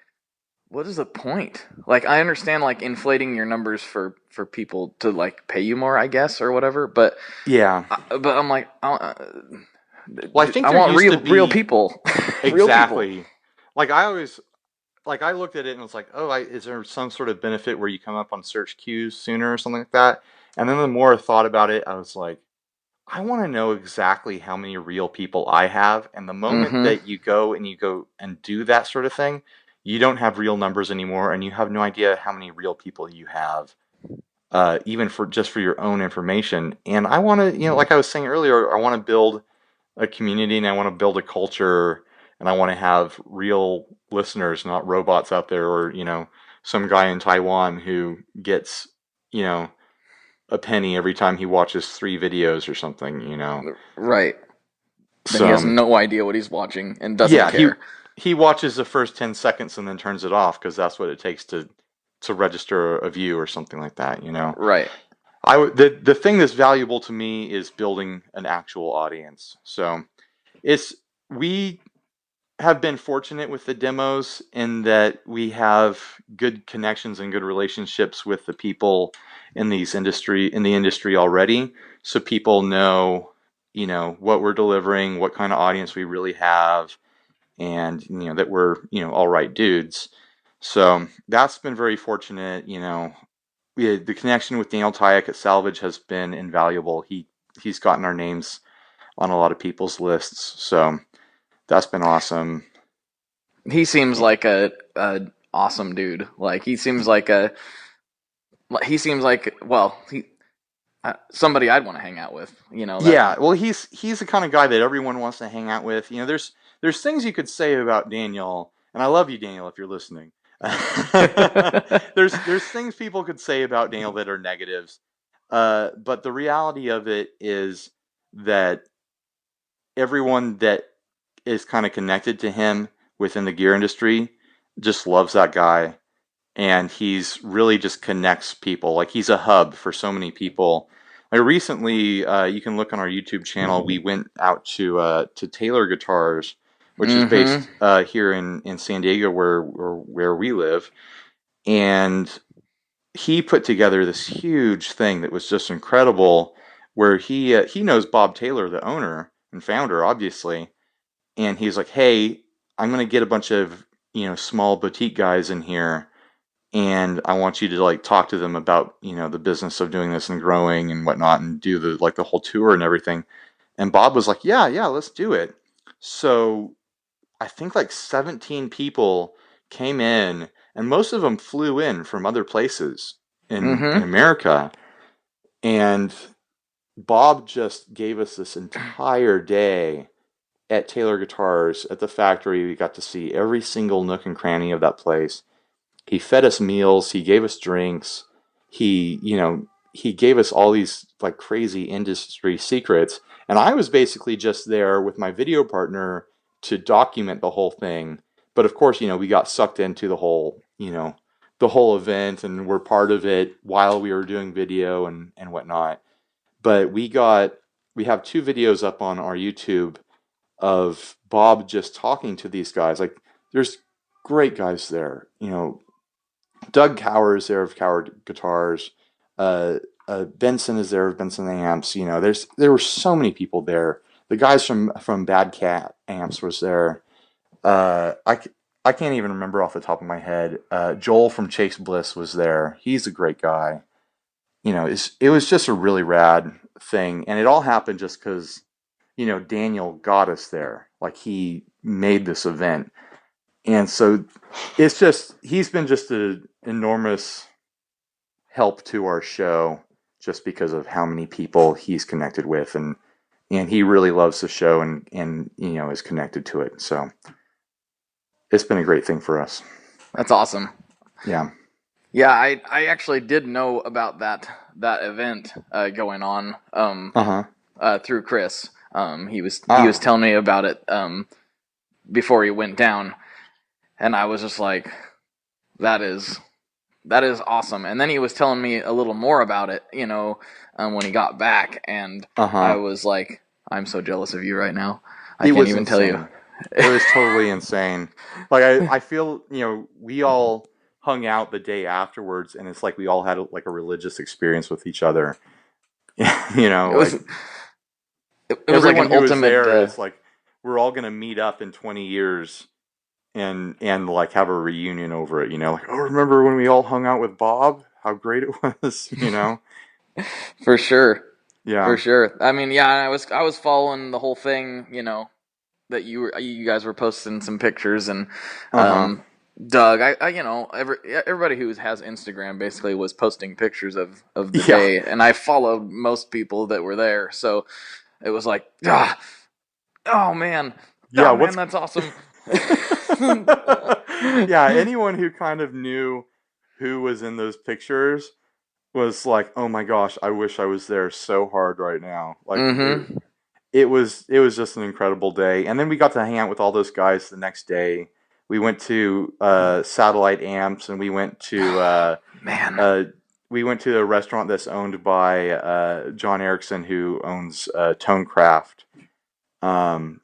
what is the point? Like, I understand like inflating your numbers for people to like pay you more, I guess, or whatever. But Yeah. but I'm like, Well, I think I there want used to be real people, real people. exactly. Like I always I looked at it and was like, oh, is there some sort of benefit where you come up on search queues sooner or something like that? And then the more I thought about it, I was like, I want to know exactly how many real people I have. And the moment Mm-hmm. that you go and do that sort of thing, you don't have real numbers anymore, and you have no idea how many real people you have, even for your own information. And I want to, like I was saying earlier, I want to build a community and I want to build a culture and I want to have real listeners, not robots out there or, some guy in Taiwan who gets, a penny every time he watches 3 videos or something. Right. Then he has So, no idea what he's watching and doesn't yeah, care. he watches the first 10 seconds and then turns it off because that's what it takes to register a view or something like that. Right. The thing that's valuable to me is building an actual audience. So we have been fortunate with the demos in that we have good connections and good relationships with the people in the industry already. So people know, what we're delivering, what kind of audience we really have, and that we're all right dudes. So that's been very fortunate. The connection with Daniel Tyack at Salvage has been invaluable. He's gotten our names on a lot of people's lists, so that's been awesome. he seems like a awesome dude. Like he seems like somebody I'd want to hang out with. Yeah, well, he's the kind of guy that everyone wants to hang out with. There's things you could say about Daniel, and I love you, Daniel, if you're listening. There's things people could say about Daniel that are negatives, but the reality of it is that everyone that is kind of connected to him within the gear industry just loves that guy, and he's really just connects people. Like he's a hub for so many people. Like recently, you can look on our YouTube channel. We went out to Taylor Guitars, which is based here in San Diego, where we live, and he put together this huge thing that was just incredible. Where he knows Bob Taylor, the owner and founder, obviously, and he's like, "Hey, I'm going to get a bunch of small boutique guys in here, and I want you to like talk to them about the business of doing this and growing and whatnot, and do the whole tour and everything." And Bob was like, "Yeah, let's do it." So I think like 17 people came in, and most of them flew in from other places in America, and Bob just gave us this entire day at Taylor Guitars at the factory. We got to see every single nook and cranny of that place. He fed us meals. He gave us drinks. He gave us all these like crazy industry secrets. And I was basically just there with my video partner to document the whole thing. But of course, we got sucked into the whole event, and we're part of it while we were doing video and whatnot. But we have 2 videos up on our YouTube of Bob just talking to these guys. Like there's great guys there. Doug Cower is there of Cower Guitars. Benson is there of Benson Amps. There were so many people there. The guys from Bad Cat Amps was there. I can't even remember off the top of my head. Joel from Chase Bliss was there. He's a great guy. It was just a really rad thing, and it all happened just because Daniel got us there. Like he made this event. And so he's been just an enormous help to our show just because of how many people he's connected with, and he really loves the show and is connected to it. So it's been a great thing for us. That's awesome. Yeah. Yeah, I actually did know about that event going on through Chris. He was telling me about it before he went down. And I was just like, that is awesome. And then he was telling me a little more about it, when he got back. And I was like, I'm so jealous of you right now. I can't even tell you. It was totally insane. Like I feel, we all hung out the day afterwards, and it's like we all had a religious experience with each other. It was like an ultimate. It's like we're all gonna meet up in 20 years. And like have a reunion over it, like, oh, remember when we all hung out with Bob? How great it was, For sure. Yeah. For sure. I mean, yeah, I was following the whole thing, that you guys were posting some pictures, and Doug, everybody who has Instagram basically was posting pictures of the day, and I followed most people that were there, so it was like, oh man, that's awesome. Yeah, anyone who kind of knew who was in those pictures was like, oh my gosh, I wish I was there so hard right now. Like it was just an incredible day. And then we got to hang out with all those guys the next day. We went to Satellite Amps, and we went to we went to a restaurant that's owned by John Erickson, who owns Tonecraft. And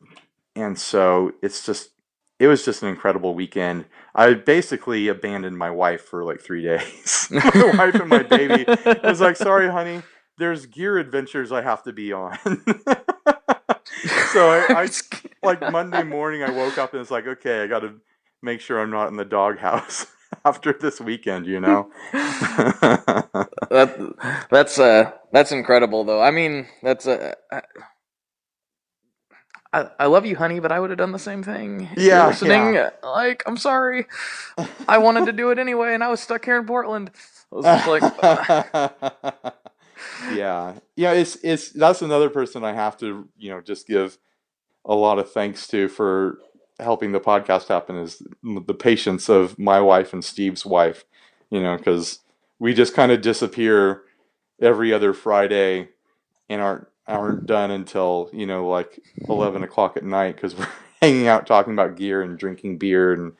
so it was just an incredible weekend. I basically abandoned my wife for like 3 days. My wife and my baby. I was like, sorry, honey, there's gear adventures I have to be on. So I like Monday morning, I woke up and it's like, okay, I got to make sure I'm not in the doghouse after this weekend, That's incredible, though. I mean, I love you, honey, but I would have done the same thing. If Yeah, you're listening, yeah. like, I'm sorry. I wanted to do it anyway, and I was stuck here in Portland. I was just like, Yeah. Yeah, it's that's another person I have to, just give a lot of thanks to for helping the podcast happen is the patience of my wife and Steve's wife, because we just kind of disappear every other Friday and aren't done until, like 11 o'clock at night because we're hanging out talking about gear and drinking beer and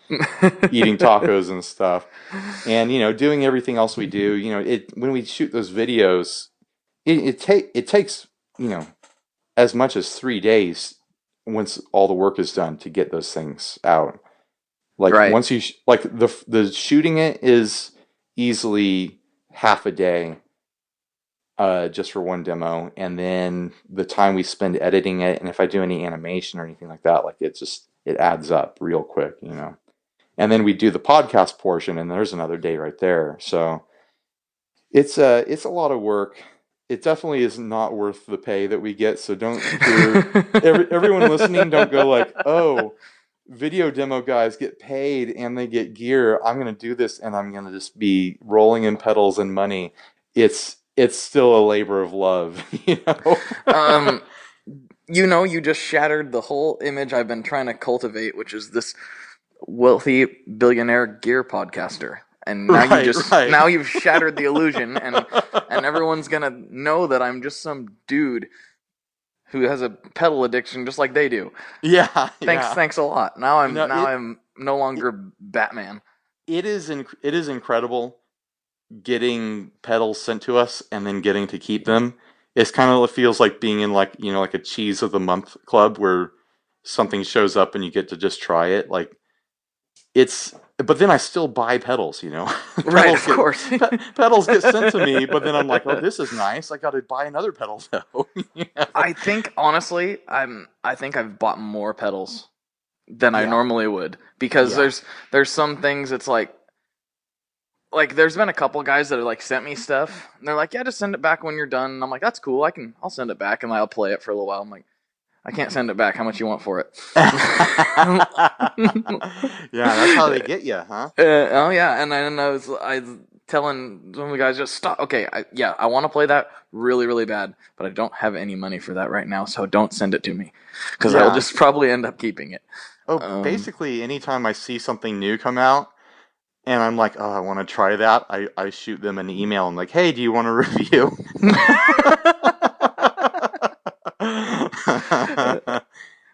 eating tacos and stuff. And, doing everything else we do, when we shoot those videos, it takes, as much as 3 days once all the work is done to get those things out. Like right. once like the shooting it is easily half a day, just for one demo, and then the time we spend editing it, and if I do any animation or anything like that, like it adds up real quick, And then we do the podcast portion, and there's another day right there. So it's a lot of work. It definitely is not worth the pay that we get. So don't everyone listening, don't go like, oh, video demo guys get paid and they get gear. I'm going to do this and I'm going to just be rolling in pedals and money. It's still a labor of love, You just shattered the whole image I've been trying to cultivate, which is this wealthy billionaire gear podcaster. And now now you've shattered the illusion, and everyone's gonna know that I'm just some dude who has a pedal addiction just like they do. Yeah. Thanks a lot. Now I'm no longer Batman. It is incredible getting pedals sent to us and then getting to keep them. It's kind of feels like being in like a cheese of the month club where something shows up and you get to just try it. Like but then I still buy pedals, Right, of course. Pedals get sent to me, but then I'm like, oh, this is nice. I got to buy another pedal though. I think honestly, I think I've bought more pedals than I normally would, because there's some things it's like there's been a couple guys that have like sent me stuff and they're like, yeah, just send it back when you're done. And I'm like, that's cool. I'll send it back and I'll play it for a little while. I'm like, I can't send it back. How much you want for it? Yeah, that's how they get you, huh? Oh yeah, and then I was telling some of the guys, just stop. Okay, I want to play that really, really bad, but I don't have any money for that right now, so don't send it to me, because I'll just probably end up keeping it. Oh, basically, anytime I see something new come out, and I'm like, oh, I want to try that, I shoot them an email. I'm like, hey, do you want a review?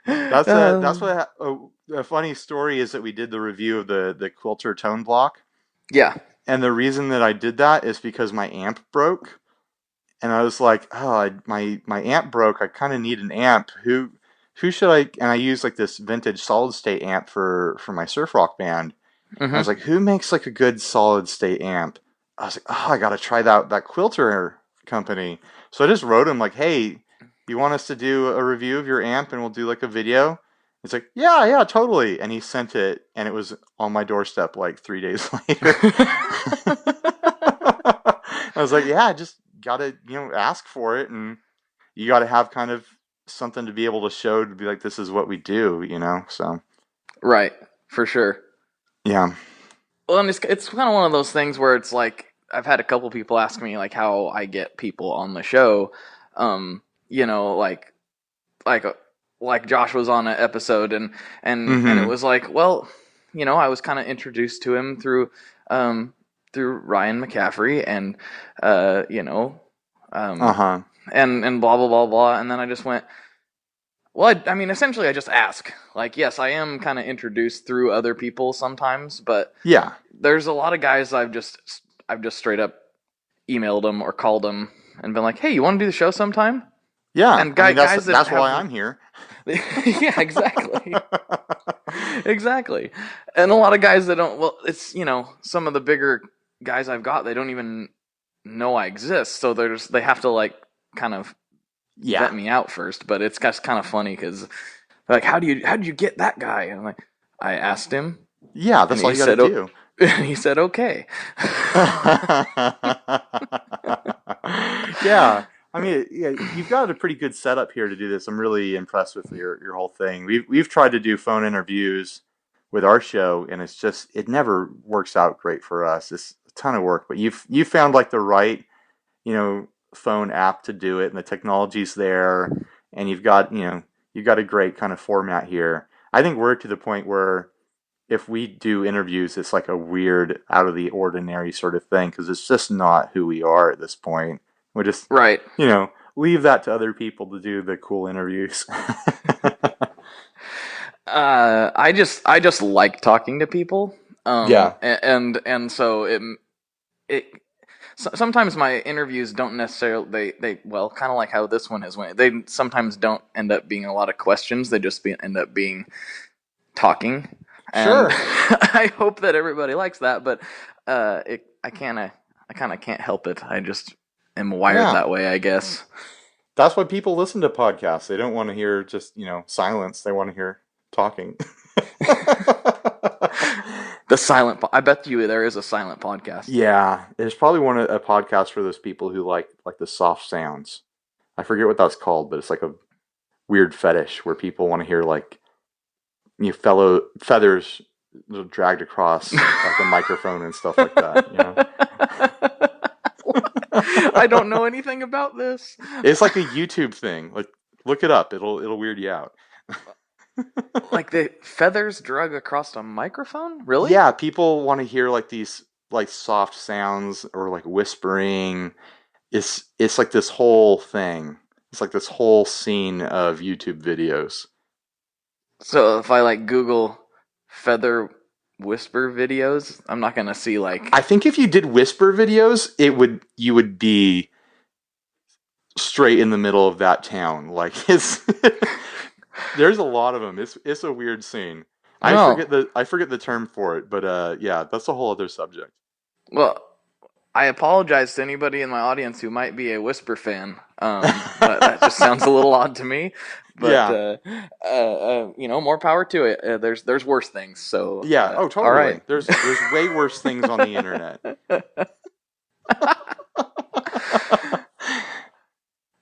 That's what a funny story is that we did the review of the Quilter tone block. Yeah. And the reason that I did that is because my amp broke. And I was like, oh, my amp broke. I kind of need an amp. Who should I? And I used like this vintage solid state amp for my surf rock band. Mm-hmm. I was like, who makes like a good solid state amp? I was like, oh, I got to try that Quilter company. So I just wrote him like, hey, you want us to do a review of your amp and we'll do like a video? It's like, yeah, totally. And he sent it and it was on my doorstep like 3 days later. I was like, yeah, just got to, ask for it. And you got to have kind of something to be able to show to be like, this is what we do, so. Right, for sure. Yeah. Well, and it's kind of one of those things where it's like, I've had a couple people ask me like how I get people on the show. Like Josh was on an episode and it was like, well, I was kind of introduced to him through Ryan McCaffrey and and blah blah blah blah, and then I just went, well, I mean, essentially I just ask. Like, yes, I am kind of introduced through other people sometimes, but yeah, there's a lot of guys I've just straight up emailed them or called them and been like, hey, you want to do the show sometime? Yeah, and guys that's why I'm here. Yeah, exactly. Exactly. And a lot of guys that don't, well, it's, some of the bigger guys I've got, they don't even know I exist. So they have to like kind of vet me out first. But it's just kind of funny because like, how did you get that guy? And I'm like, I asked him. Yeah, that's all you got to do. And he said, okay. Yeah. I mean, yeah, you've got a pretty good setup here to do this. I'm really impressed with your whole thing. We've tried to do phone interviews with our show, and it never works out great for us. It's a ton of work, but you found like the right, phone app to do it, and the technology's there, and you've got a great kind of format here. I think we're to the point where if we do interviews, it's like a weird, out of the ordinary sort of thing because it's just not who we are at this point. We just, Right. Leave that to other people to do the cool interviews. I just like talking to people. Yeah. And so it sometimes my interviews don't necessarily they well, kind of like how this one has went. They sometimes don't end up being a lot of questions. They just end up being talking. And Sure. I hope that everybody likes that, but I kind of can't help it. I just am wired that way, I guess. That's why people listen to podcasts. They don't want to hear just, silence. They want to hear talking. The silent I bet you there is a silent podcast. Yeah, there's probably a podcast for those people who like the soft sounds. I forget what that's called, but it's like a weird fetish where people want to hear like fellow feathers dragged across like a microphone and stuff like that. I don't know anything about this. It's like a YouTube thing. Like, look it up. It'll weird you out. Like the feathers drug across a microphone? Really? Yeah, people want to hear like these like soft sounds or like whispering. It's like this whole thing. It's like this whole scene of YouTube videos. So if I like Google feather whisper videos, I'm not gonna see like. I think if you did whisper videos, you would be straight in the middle of that town. Like there's a lot of them. It's a weird scene. I forget the term for it, but yeah, that's a whole other subject. Well, I apologize to anybody in my audience who might be a whisper fan. That just sounds a little odd to me. But more power to it. There's worse things. So yeah. Oh, totally. All right. There's way worse things on the internet.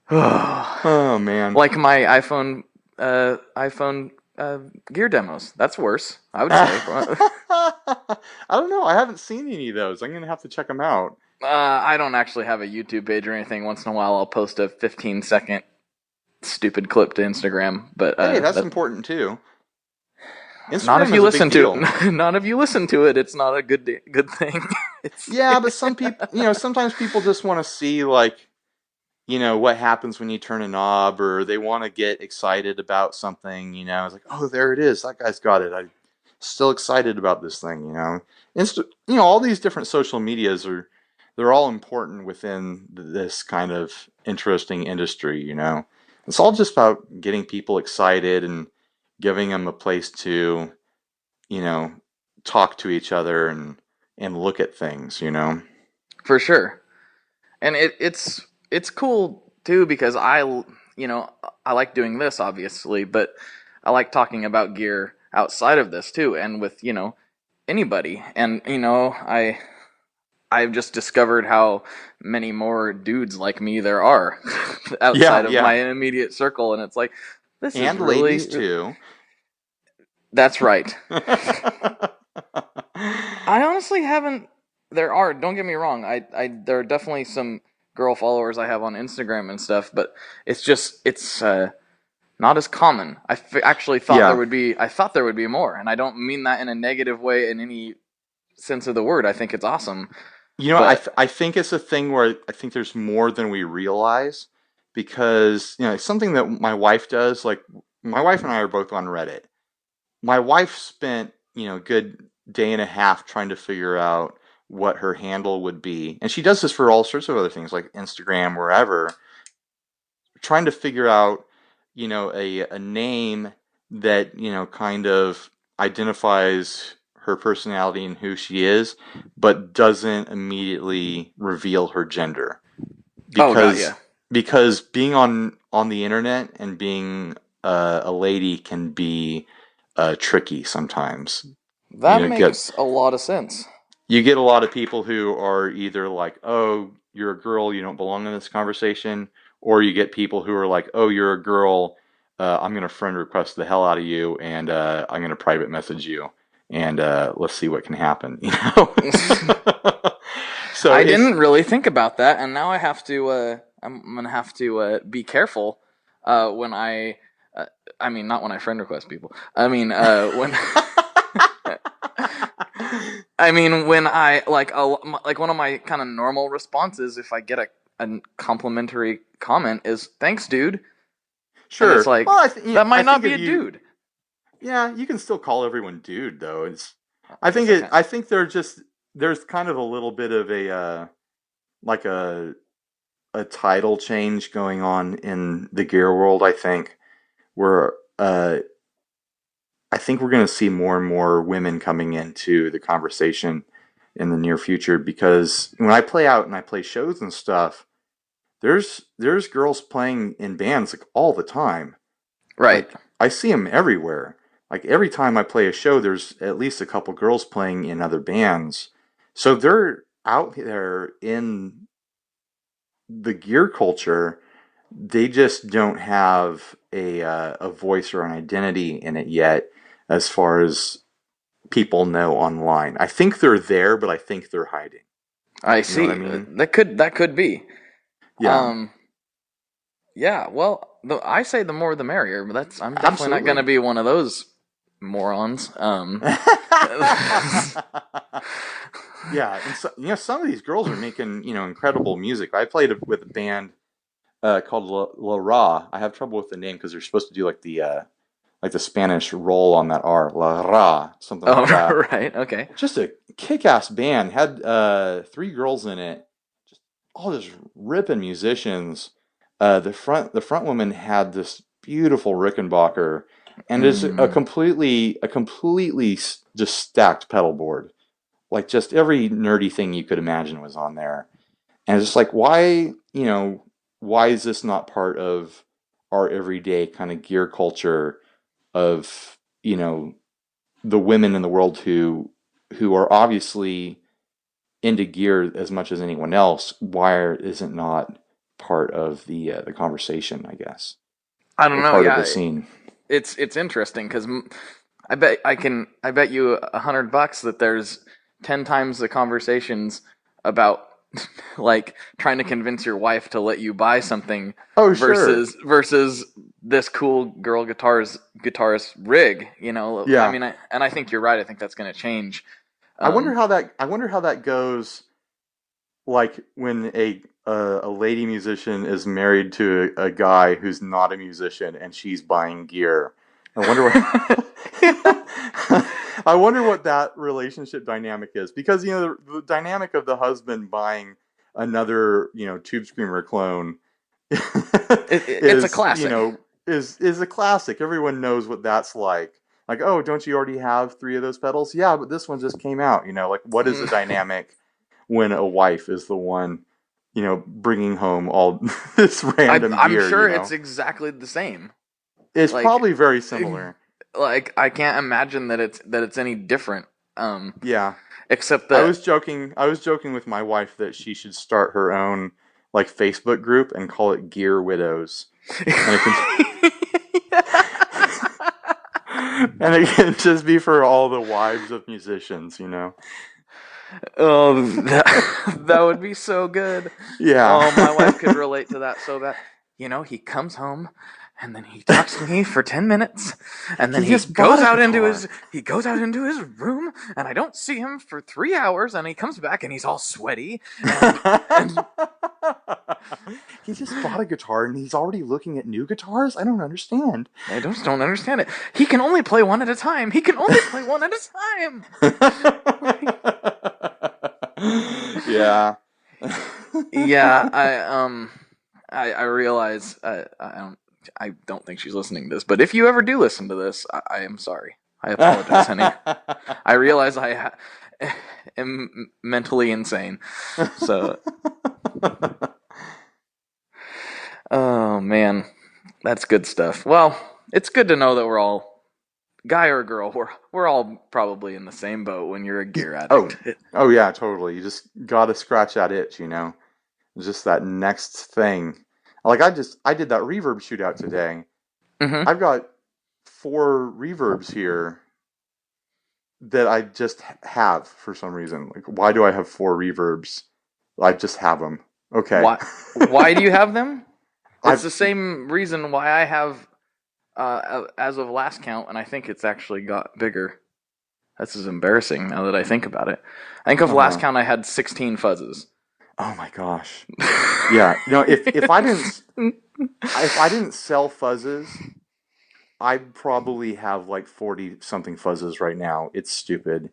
Oh man. Like my iPhone gear demos. That's worse, I would say. I don't know. I haven't seen any of those. I'm gonna have to check them out. I don't actually have a YouTube page or anything. Once in a while, I'll post a 15-second stupid clip to Instagram. But hey, that's important too. Instagram not if you listen to it. Not if you listen to it. It's not a good thing. Yeah, but some people, sometimes people just want to see like, what happens when you turn a knob, or they want to get excited about something. It's like, oh, there it is. That guy's got it. I'm still excited about this thing. All these different social medias they're all important within this kind of interesting industry. It's all just about getting people excited and giving them a place to, talk to each other and look at things. For sure, and it's cool too because I like doing this obviously, but I like talking about gear outside of this too, and with anybody, and I've just discovered how many more dudes like me there are outside of my immediate circle, and it's like this and is really ladies too. That's right. I honestly haven't. Don't get me wrong. There are definitely some girl followers I have on Instagram and stuff, but it's not as common. Actually thought there would be. I thought there would be more, and I don't mean that in a negative way in any sense of the word. I think it's awesome. I think it's a thing where I think there's more than we realize because it's something that my wife does. Like my wife and I are both on Reddit. My wife spent a good day and a half trying to figure out what her handle would be, and she does this for all sorts of other things like Instagram, wherever. Trying to figure out a name that kind of identifies her personality and who she is, but doesn't immediately reveal her gender. Because being on the internet and being a lady can be tricky sometimes. That makes a lot of sense. You get a lot of people who are either like, oh, you're a girl, you don't belong in this conversation, or you get people who are like, oh, you're a girl, I'm gonna friend request the hell out of you, and I'm gonna private message you, and let's see what can happen, you know. So I didn't really think about that, and now I have to. I'm gonna have to be careful when I. I mean, not when I friend request people. I mean, when. I mean, when I like one of my kind of normal responses, if I get a complimentary comment, is "Thanks, dude." Sure. And it's like Well, that might not be a dude. Yeah, you can still call everyone dude, though. I think there's kind of a little bit of a like a title change going on in the gear world. I think where I think we're going to see more and more women coming into the conversation in the near future, because when I play out and I play shows and stuff, there's girls playing in bands like all the time. Right. Like, I see them everywhere. Like every time I play a show, there's at least a couple girls playing in other bands. So they're out there in the gear culture. They just don't have a voice or an identity in it yet, as far as people know online. I think they're there, but I think they're hiding. I see. You know what I mean? That could be. Yeah. Yeah. Well, I say the more the merrier. But I'm definitely not going to be one of those morons. Yeah, and so, some of these girls are making incredible music. I played with a band called La Ra. I have trouble with the name because they're supposed to do like the Spanish roll on that R. La Ra, something like that. Right. Okay. Just a kick-ass band. Had 3 girls in it. Just all just ripping musicians. The front woman had this beautiful Rickenbacker, and it's a completely just stacked pedal board. Like just every nerdy thing you could imagine was on there. And it's just like, why is this not part of our everyday kind of gear culture of, the women in the world who are obviously into gear as much as anyone else? Why is it not part of the conversation, I guess? I don't know. Part of the scene. It's interesting because I bet you $100 that there's 10 times the conversations about like trying to convince your wife to let you buy something versus this cool girl guitarist rig, Yeah. I mean, I think you're right. I think that's going to change. I wonder how that goes. Like when a lady musician is married to a guy who's not a musician and she's buying gear. I wonder what I wonder what that relationship dynamic is, because the dynamic of the husband buying another Tube Screamer clone it's a classic. Is a classic. Everyone knows what that's like. Like, oh, don't you already have 3 of those pedals? Yeah, but this one just came out. Like, what is the dynamic when a wife is the one, bringing home all this random gear? I'm sure it's exactly the same. It's probably very similar. Like, I can't imagine that it's any different. Yeah. Except that I was joking with my wife that she should start her own like Facebook group and call it Gear Widows. And it can just be for all the wives of musicians, Oh, that would be so good. Yeah. Oh, my wife could relate to that so bad. He comes home and then he talks to me for 10 minutes, and then he goes out into his room, and I don't see him for 3 hours, and he comes back and he's all sweaty. And he just bought a guitar and he's already looking at new guitars? I don't understand. I just don't understand it. He can only play one at a time. Yeah. Yeah, I realize I don't think she's listening to this, but if you ever do listen to this, I am sorry. I apologize, honey. I realize I am mentally insane. So, oh man, that's good stuff. Well, it's good to know that we're all, guy or girl, we're all probably in the same boat when you're a gear addict. Oh yeah, totally. You just gotta scratch that itch, just that next thing. Like I did that reverb shootout today. Mm-hmm. I've got 4 reverbs here that I just have for some reason. Like, why do I have 4 reverbs? I just have them. Okay. Why do you have them? It's I've the same reason why I have, as of last count, and I think it's actually got bigger. This is embarrassing now that I think about it. I think of last count I had 16 fuzzes. Oh my gosh. Yeah. If I didn't sell fuzzes, I'd probably have like 40 something fuzzes right now. It's stupid.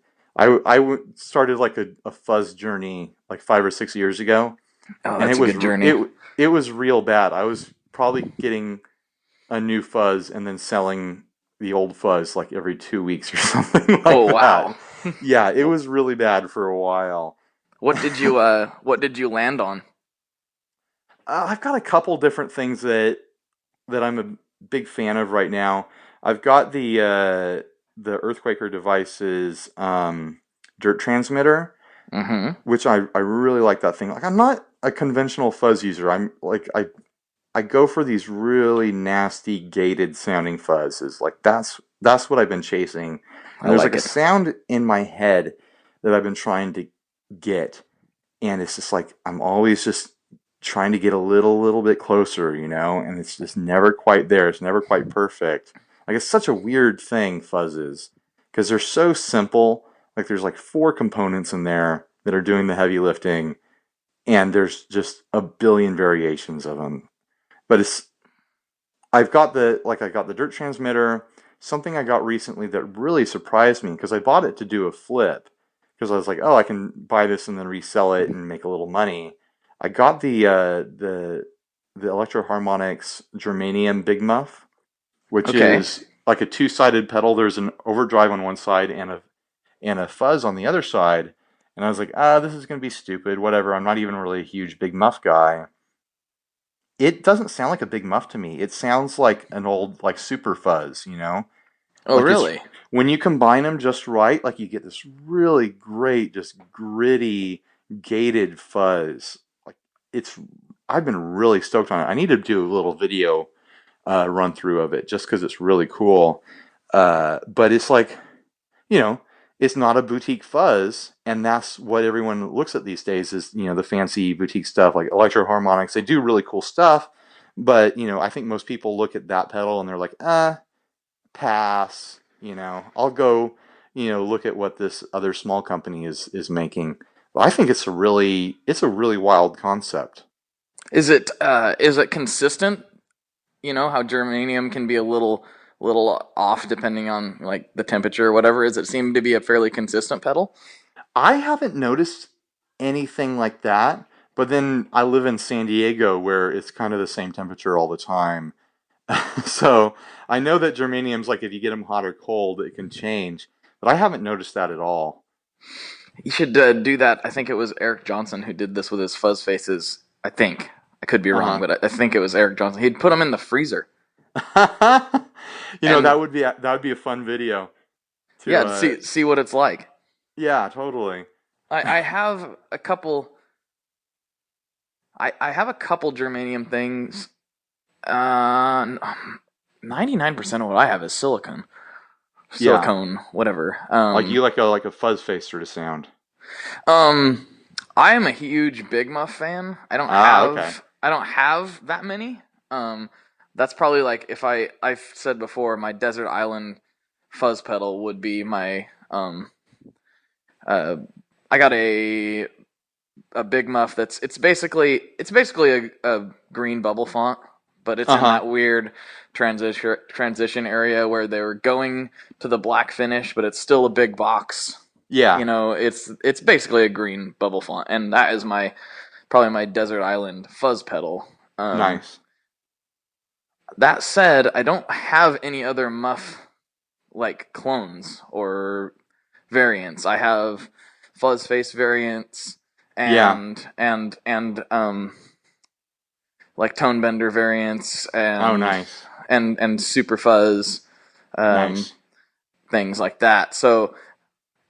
Started like a fuzz journey like 5 or 6 years ago, Oh, and that's a good journey. it was real bad. I was probably getting a new fuzz and then selling the old fuzz like every 2 weeks or something like Oh, wow. that. Yeah, it was really bad for a while. What did you land on? I've got a couple different things that I'm a big fan of right now. I've got the Earthquaker Devices dirt transmitter, which I really like that thing. Like, I'm not a conventional fuzz user. I'm like I go for these really nasty gated sounding fuzzes. Like that's what I've been chasing. And there's like a sound in my head that I've been trying to get, and it's just like I'm always just trying to get a little bit closer, and it's just never quite there. It's never quite perfect. Like, it's such a weird thing, fuzzes, because they're so simple. Like, there's like 4 components in there that are doing the heavy lifting, and there's just a billion variations of them. But I got the dirt transmitter. Something I got recently that really surprised me, because I bought it to do a flip, because I was like, oh, I can buy this and then resell it and make a little money. I got the Electro Harmonics Germanium Big Muff, which is like a 2-sided pedal. There's an overdrive on one side and a fuzz on the other side. And I was like, this is gonna be stupid. Whatever. I'm not even really a huge Big Muff guy. It doesn't sound like a Big Muff to me. It sounds like an old like super fuzz, Oh, like really? When you combine them just right, like you get this really great, just gritty, gated fuzz. I've been really stoked on it. I need to do a little video run through of it just because it's really cool. But it's like, it's not a boutique fuzz, and that's what everyone looks at these days is, the fancy boutique stuff like Electro Harmonics. They do really cool stuff, but, I think most people look at that pedal and they're like, pass. I'll go, look at what this other small company is making. But I think it's a really wild concept. Is it consistent? You know how germanium can be a little off depending on like the temperature or whatever. Does it seem to be a fairly consistent pedal? I haven't noticed anything like that, but then I live in San Diego where it's kind of the same temperature all the time. So I know that germanium's like if you get them hot or cold, it can change, but I haven't noticed that at all. You should do that. I think it was Eric Johnson who did this with his fuzz faces. I think. I could be wrong, but I think it was Eric Johnson. He'd put them in the freezer. That would be a fun video. To see what it's like. Yeah, totally. I have a couple. I have a couple germanium things. 99% of what I have is silicone, whatever. Like you like a fuzz face sort of sound. I am a huge Big Muff fan. I don't have that many. That's probably like if I've said before, my Desert Island fuzz pedal would be my I got a Big Muff it's basically a green bubble font, but it's in that weird transition area where they're going to the black finish, but it's still a big box. Yeah. It's basically a green bubble font, and that is probably my Desert Island fuzz pedal. Nice. That said, I don't have any other muff like clones or variants. I have fuzz face variants and like tone bender variants and nice. and super fuzz Nice. things like that. So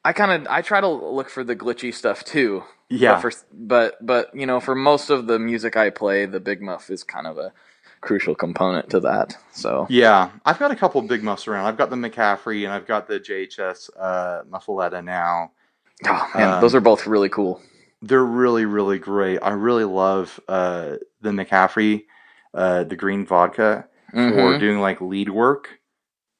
I try to look for the glitchy stuff too. Yeah. But for most of the music I play, the Big Muff is kind of a crucial component to that. So Yeah, I've got a couple big muffs around. I've got the McCaffrey and I've got the JHS Muffaletta now. oh man, those are both really cool. They're really, really great. I really love the McCaffrey, the green vodka for Mm-hmm. doing like lead work.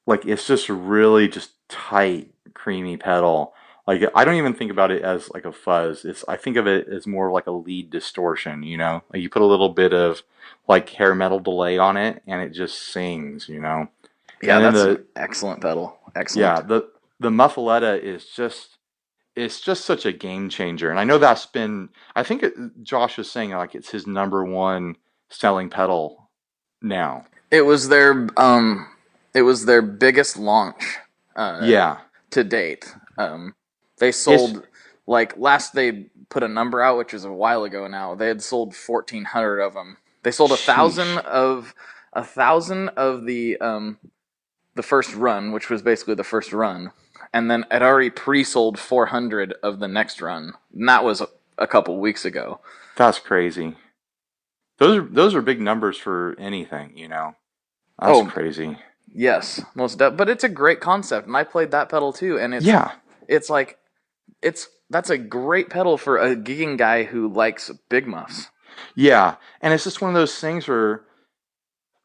Like it's just really just tight, creamy pedal. Like I don't even think about it as like a fuzz. I think of it as more like a lead distortion, you know? Like you put a little bit of like hair metal delay on it and it just sings, you know? Yeah, And then that's an excellent pedal. yeah, Excellent. the Muffaletta is just it's just such a game changer. And I know that's been I think Josh was saying like it's his number one selling pedal now. It was their it was their biggest launch Yeah. to date. They It's sold like last they put a number out, which was a while ago now. They had sold 1,400 of them. They sold sheesh. a thousand of the first run, which was basically the first run, and then had already pre-sold 400 of the next run. And that was a couple weeks ago. That's crazy. Those are big numbers for anything, you know. That's Oh, crazy. yes, but it's a great concept, and I played that pedal too, and Yeah. it's like that's a great pedal for a gigging guy who likes big muffs. Yeah. And it's just one of those things where,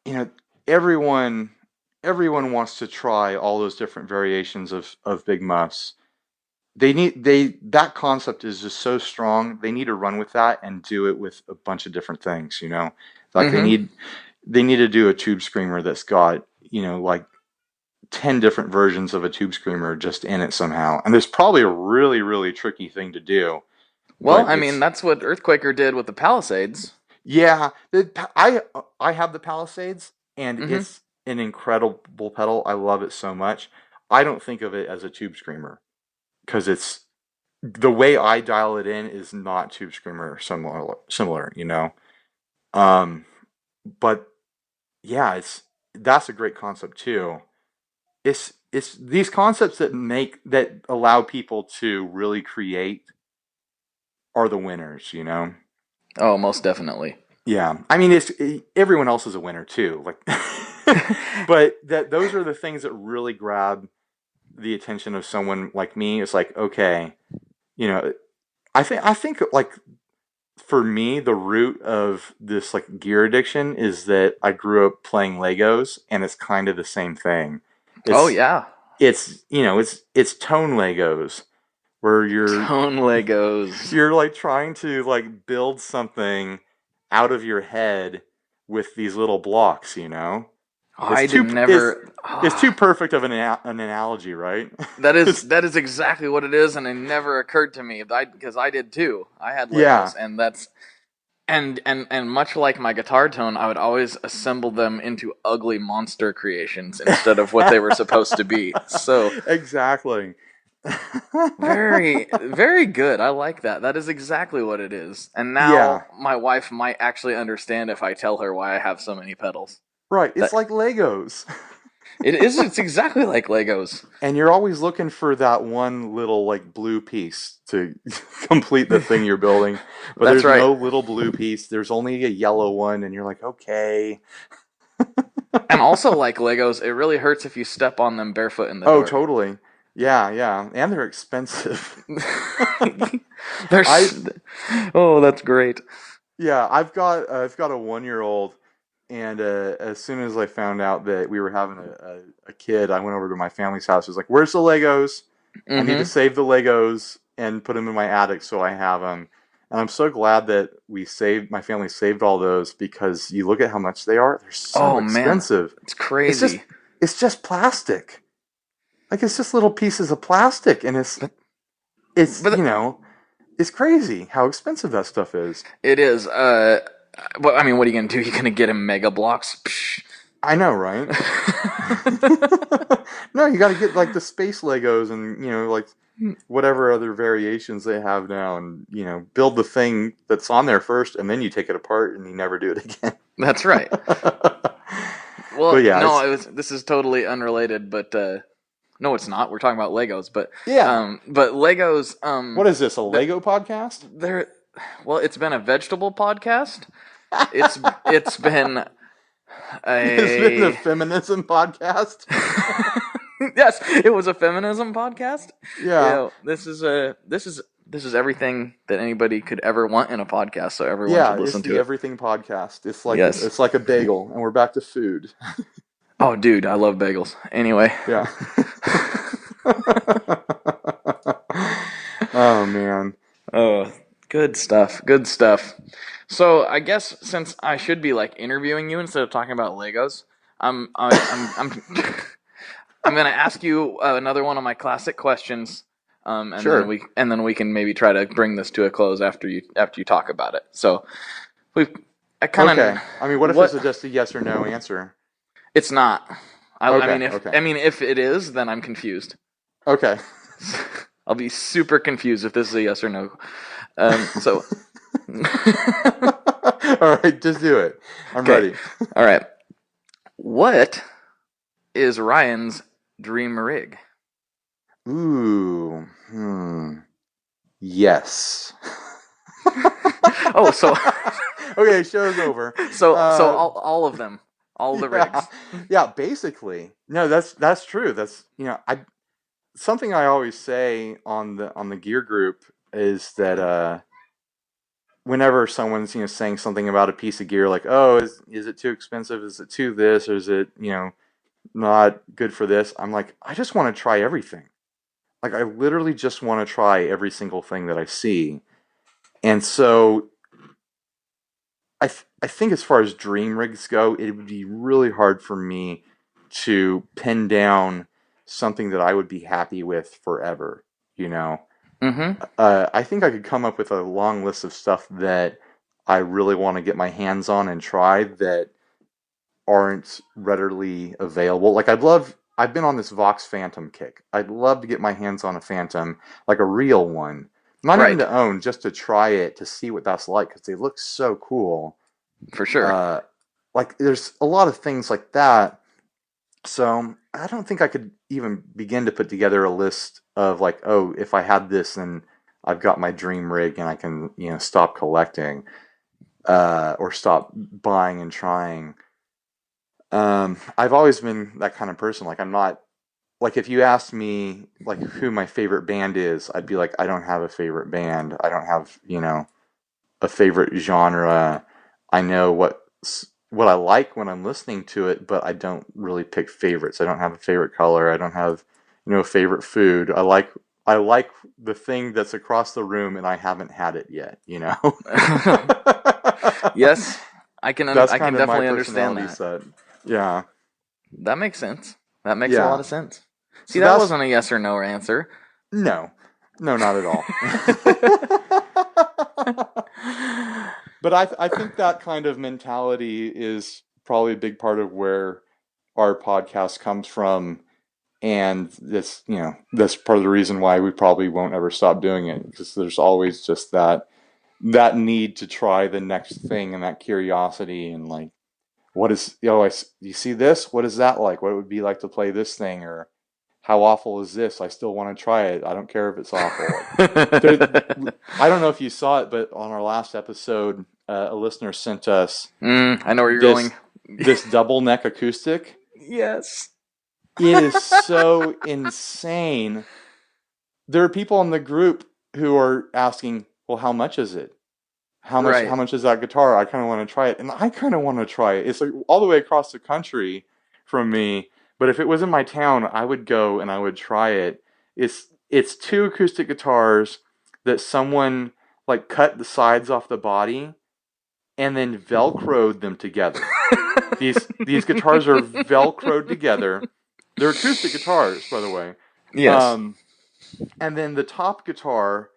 you know, everyone everyone wants to try all those different variations of big muffs. That concept is just so strong. They need to run with that and do it with a bunch of different things, you know. Like Mm-hmm. they need to do a tube screamer that's got, you know, like 10 different versions of a tube screamer just in it somehow. And there's probably a really, really tricky thing to do, Well, but I mean, it's, that's what Earthquaker did with the Palisades. yeah, I have the Palisades and Mm-hmm. it's an incredible pedal. I love it so much. I don't think of it as a tube screamer because it's the way I dial it in is not tube screamer similar, you know. Um, but yeah, it's that's a great concept too. It's these concepts that allow people to really create are the winners, you know. Oh, most definitely. Yeah, I mean it's everyone else is a winner too, like, but that those are the things that really grab the attention of someone like me. It's like okay, you know, I think like for me the root of this like gear addiction is that I grew up playing Legos, and it's kind of the same thing. Oh It's yeah, it's you know it's tone Legos where Tone Legos. you're like trying to like build something out of your head with these little blocks, you know. It's I did too never. it's too perfect of an analogy, right? That is It's, that is exactly what it is, and it never occurred to me. Because I did too. I had yeah, Legos, and that's and much like my guitar tone, I would always assemble them into ugly monster creations instead of what they were supposed to be. So exactly. very, very good. I like that. That is exactly what it is. And Yeah, now my wife might actually understand if I tell her why I have so many pedals. right. It's That like Legos. it is. It's exactly like Legos. And you're always looking for that one little like blue piece to complete the thing you're building. But That's there's right. no little blue piece. There's only a yellow one and you're like, "Okay." And also like Legos, it really hurts if you step on them barefoot in the Oh, door. totally. Yeah, yeah. And they're expensive. They're I oh, that's great. yeah, I've got a 1 year old, and as soon as I found out that we were having a kid, I went over to my family's house. I was like, "Where's the Legos? I need to Mm-hmm. save the Legos and put them in my attic so I have them." And I'm so glad that my family saved all those because you look at how much they are; they're so Oh man, expensive. it's It's just crazy. it's just plastic. Like it's just little pieces of plastic, and But it's but it's crazy how expensive that stuff is. it is. But I mean, what are you gonna do? You're gonna get him mega blocks. Psh. I know, right? No, you got to get like the space Legos and like whatever other variations they have now, and build the thing that's on there first, and then you take it apart and you never do it again. That's right. But Well, yeah, no, this is totally unrelated, but No, it's not. We're talking about Legos, but Yeah. but Legos. What is this? A Lego podcast? Well, it's been a vegetable podcast. It's been It's been a a feminism podcast. yes, it was a feminism podcast. Yeah. This is everything that anybody could ever want in a podcast. So everyone Yeah, should listen it's to the it. everything podcast. It's like Yes. it's like a bagel, and we're back to food. Oh, dude, I love bagels. Anyway. Yeah. Oh man. Oh, good stuff. Good stuff. So I guess since I should be like interviewing you instead of talking about Legos, I'm I'm gonna ask you another one of my classic questions. And Sure. then we can maybe try to bring this to a close after you talk about it. So I kind of Okay. I mean, what if it's just a yes or no answer? It's not. Okay. I mean if it is, then I'm confused. Okay. I'll be super confused if this is a yes or no. So. All right, just do it. I'm ready. All right. What is Ryan's dream rig? Ooh. Yes. Oh, so Okay, show's over. so all of them, all the rigs. Yeah, basically. No, that's true. That's something I always say on the gear group is that whenever someone's saying something about a piece of gear, like, oh, is it too expensive? Is it too this? Or is it not good for this? I'm like, I just want to try everything. Like, I literally just want to try every single thing that I see. And so I think as far as dream rigs go, it would be really hard for me to pin down something that I would be happy with forever, Mm-hmm. I think I could come up with a long list of stuff that I really want to get my hands on and try that aren't readily available. Like I've been on this Vox Phantom kick. I'd love to get my hands on a Phantom, like a real one. Not even to own, just to try it, to see what that's like, because they look so cool. For sure. Like there's a lot of things like that. So I don't think I could even begin to put together a list of like, oh, if I had this, then I've got my dream rig and I can, stop collecting, or stop buying and trying. I've always been that kind of person. Like I'm not, like if you asked me like who my favorite band is, I'd be like, I don't have a favorite band. I don't have, a favorite genre. I know what I like when I'm listening to it, but I don't really pick favorites. I don't have a favorite color. I don't have, a favorite food. I like the thing that's across the room, and I haven't had it yet. Yes, I can definitely my understand that. Set. Yeah, that makes sense. That makes a lot of sense. See, So that wasn't a yes or no answer. No, not at all. But I think that kind of mentality is probably a big part of where our podcast comes from, and that's part of the reason why we probably won't ever stop doing it, because there's always just that need to try the next thing, and that curiosity, and like, what is you see this? What is that like? What it would be like to play this thing, or how awful is this? I still want to try it. I don't care if it's awful. I don't know if you saw it, but on our last episode, a listener sent us. I know where you're going. This double neck acoustic. Yes. It is so insane. There are people in the group who are asking, well, how much is it? How much is that guitar? I kind of want to try it. And I kind of want to try it. It's like all the way across the country from me. But if it was in my town, I would go and I would try it. It's two acoustic guitars that someone like cut the sides off the body and then velcroed them together. These guitars are velcroed together. They're acoustic guitars, by the way. Yes. And then the top guitar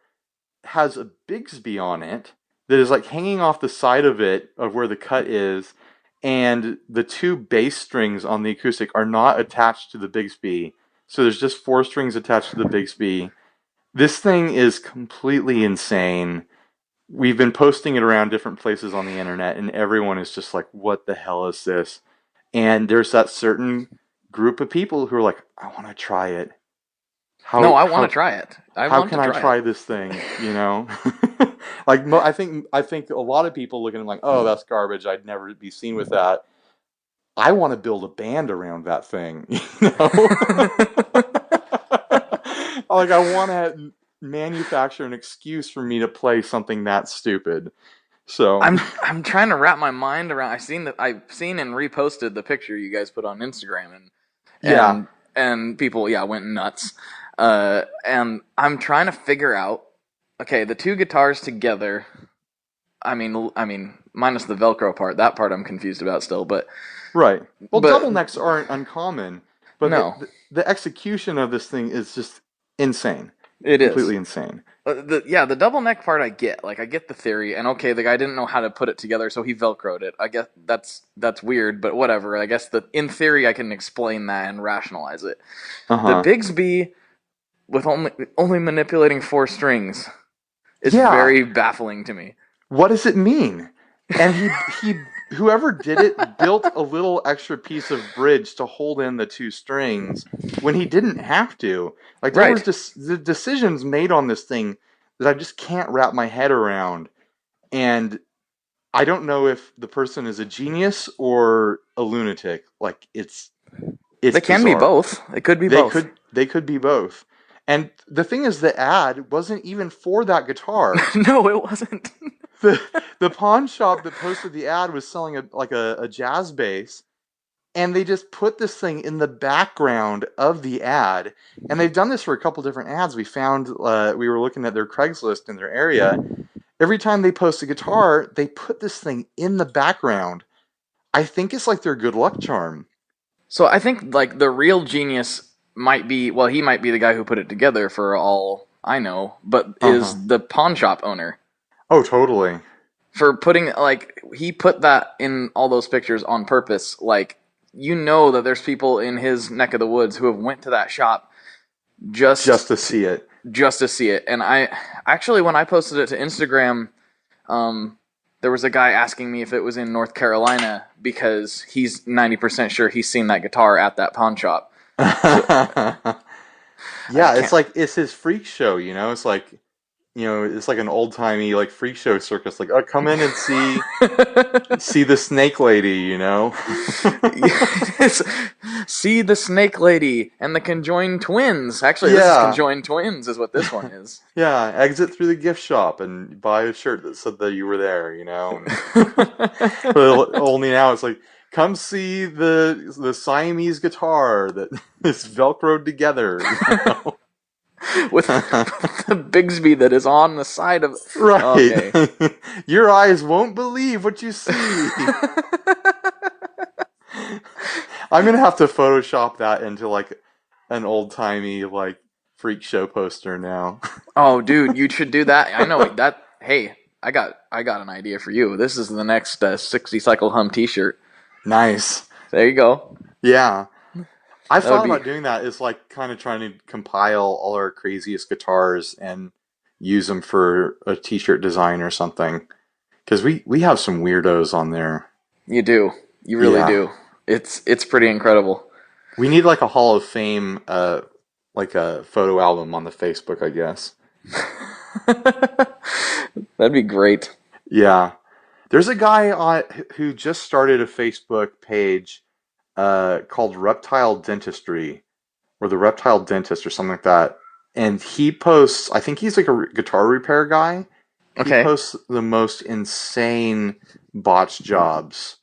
has a Bigsby on it that is like hanging off the side of it, of where the cut is, and the two bass strings on the acoustic are not attached to the Bigsby. So there's just 4 strings attached to the Bigsby. This thing is completely insane. We've been posting it around different places on the internet, and everyone is just like, what the hell is this? And there's that certain group of people who are like, I want to try it. I want to try it. How can I try this thing? You know, like I think a lot of people looking at it like, oh, that's garbage. I'd never be seen with that. I want to build a band around that thing. You know, like I want to manufacture an excuse for me to play something that stupid. So I'm trying to wrap my mind around. I've seen and reposted the picture you guys put on Instagram, and people went nuts. And I'm trying to figure out, okay, the two guitars together. I mean, minus the Velcro part. That part I'm confused about still, but right. Well, double necks aren't uncommon, but no. the execution of this thing is just insane. It is completely insane. The double neck part I get. Like, I get the theory, and okay, the guy didn't know how to put it together, so he Velcroed it. I guess that's weird, but whatever. I guess in theory I can explain that and rationalize it. The Bigsby with only manipulating 4 strings is very baffling to me. What does it mean? And he whoever did it built a little extra piece of bridge to hold in the 2 strings when he didn't have to. Like, there was just the decisions made on this thing that I just can't wrap my head around. And I don't know if the person is a genius or a lunatic. Like, it's They can be both. It could be both. They could be both. And the thing is, the ad wasn't even for that guitar. No, it wasn't. The pawn shop that posted the ad was selling a jazz bass, and they just put this thing in the background of the ad. And they've done this for a couple different ads. We found we were looking at their Craigslist in their area. Every time they post a guitar, they put this thing in the background. I think it's like their good luck charm. So I think like the real genius might be, well, he might be the guy who put it together for all I know, but is the pawn shop owner. Oh, totally. For putting, like, he put that in all those pictures on purpose. Like, you know that there's people in his neck of the woods who have went to that shop just to see it. Just to see it. And I actually, when I posted it to Instagram, there was a guy asking me if it was in North Carolina because he's 90% sure he's seen that guitar at that pawn shop. Yeah, it's like, it's his freak show, you know? It's like, you know, it's like an old-timey, like, freak show circus. Like, oh, come in and see the snake lady, you know? See the snake lady and the conjoined twins. Actually, this is conjoined twins is what this one is. Yeah, exit through the gift shop and buy a shirt that said that you were there, you know? But only now it's like, come see the Siamese guitar that is Velcroed together, you know? with the Bigsby that is on the side of... Right. Okay. Your eyes won't believe what you see. I'm going to have to Photoshop that into, like, an old-timey, like, freak show poster now. Oh, dude, you should do that. I know that... Hey, I got an idea for you. This is the next 60-cycle hum t-shirt. Nice. There you go. Yeah. I thought about doing that. It's like kind of trying to compile all our craziest guitars and use them for a t-shirt design or something. Because we have some weirdos on there. You do. You really do. It's pretty incredible. We need like a Hall of Fame, like a photo album on the Facebook, I guess. That'd be great. Yeah. There's a guy who just started a Facebook page called Reptile Dentistry, or the Reptile Dentist, or something like that. And he posts, I think he's like a guitar repair guy. Okay. He posts the most insane botch jobs.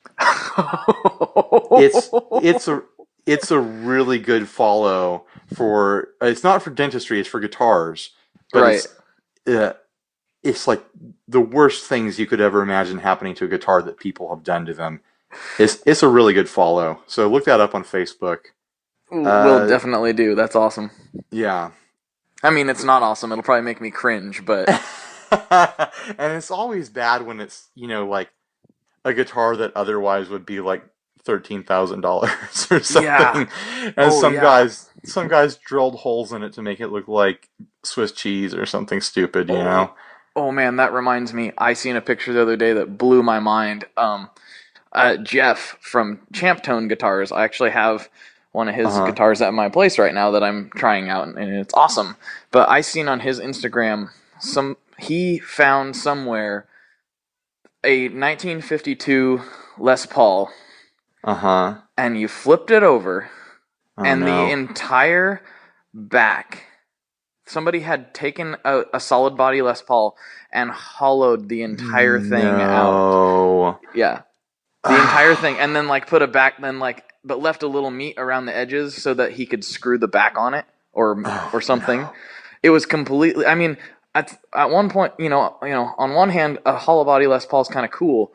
It's a really good follow for, it's not for dentistry, it's for guitars. But right. It's like the worst things you could ever imagine happening to a guitar that people have done to them. It's a really good follow. So look that up on Facebook. We'll definitely do. That's awesome. Yeah. I mean, it's not awesome. It'll probably make me cringe, but... And it's always bad when it's, you know, like a guitar that otherwise would be like $13,000 or something. Yeah. And some guys drilled holes in it to make it look like Swiss cheese or something stupid, you know? Oh man, that reminds me. I seen a picture the other day that blew my mind. Jeff from Champ Tone Guitars. I actually have one of his Uh-huh. guitars at my place right now that I'm trying out, and it's awesome. But I seen on his Instagram he found somewhere a 1952 Les Paul, Uh-huh. and you flipped it over, Oh, and the no. entire back, somebody had taken a solid body Les Paul and hollowed the entire thing out. No. Yeah. The entire thing, and then like put a back, but left a little meat around the edges so that he could screw the back on it or something. No. It was completely. I mean, at one point, on one hand, a hollow body Les Paul is kind of cool,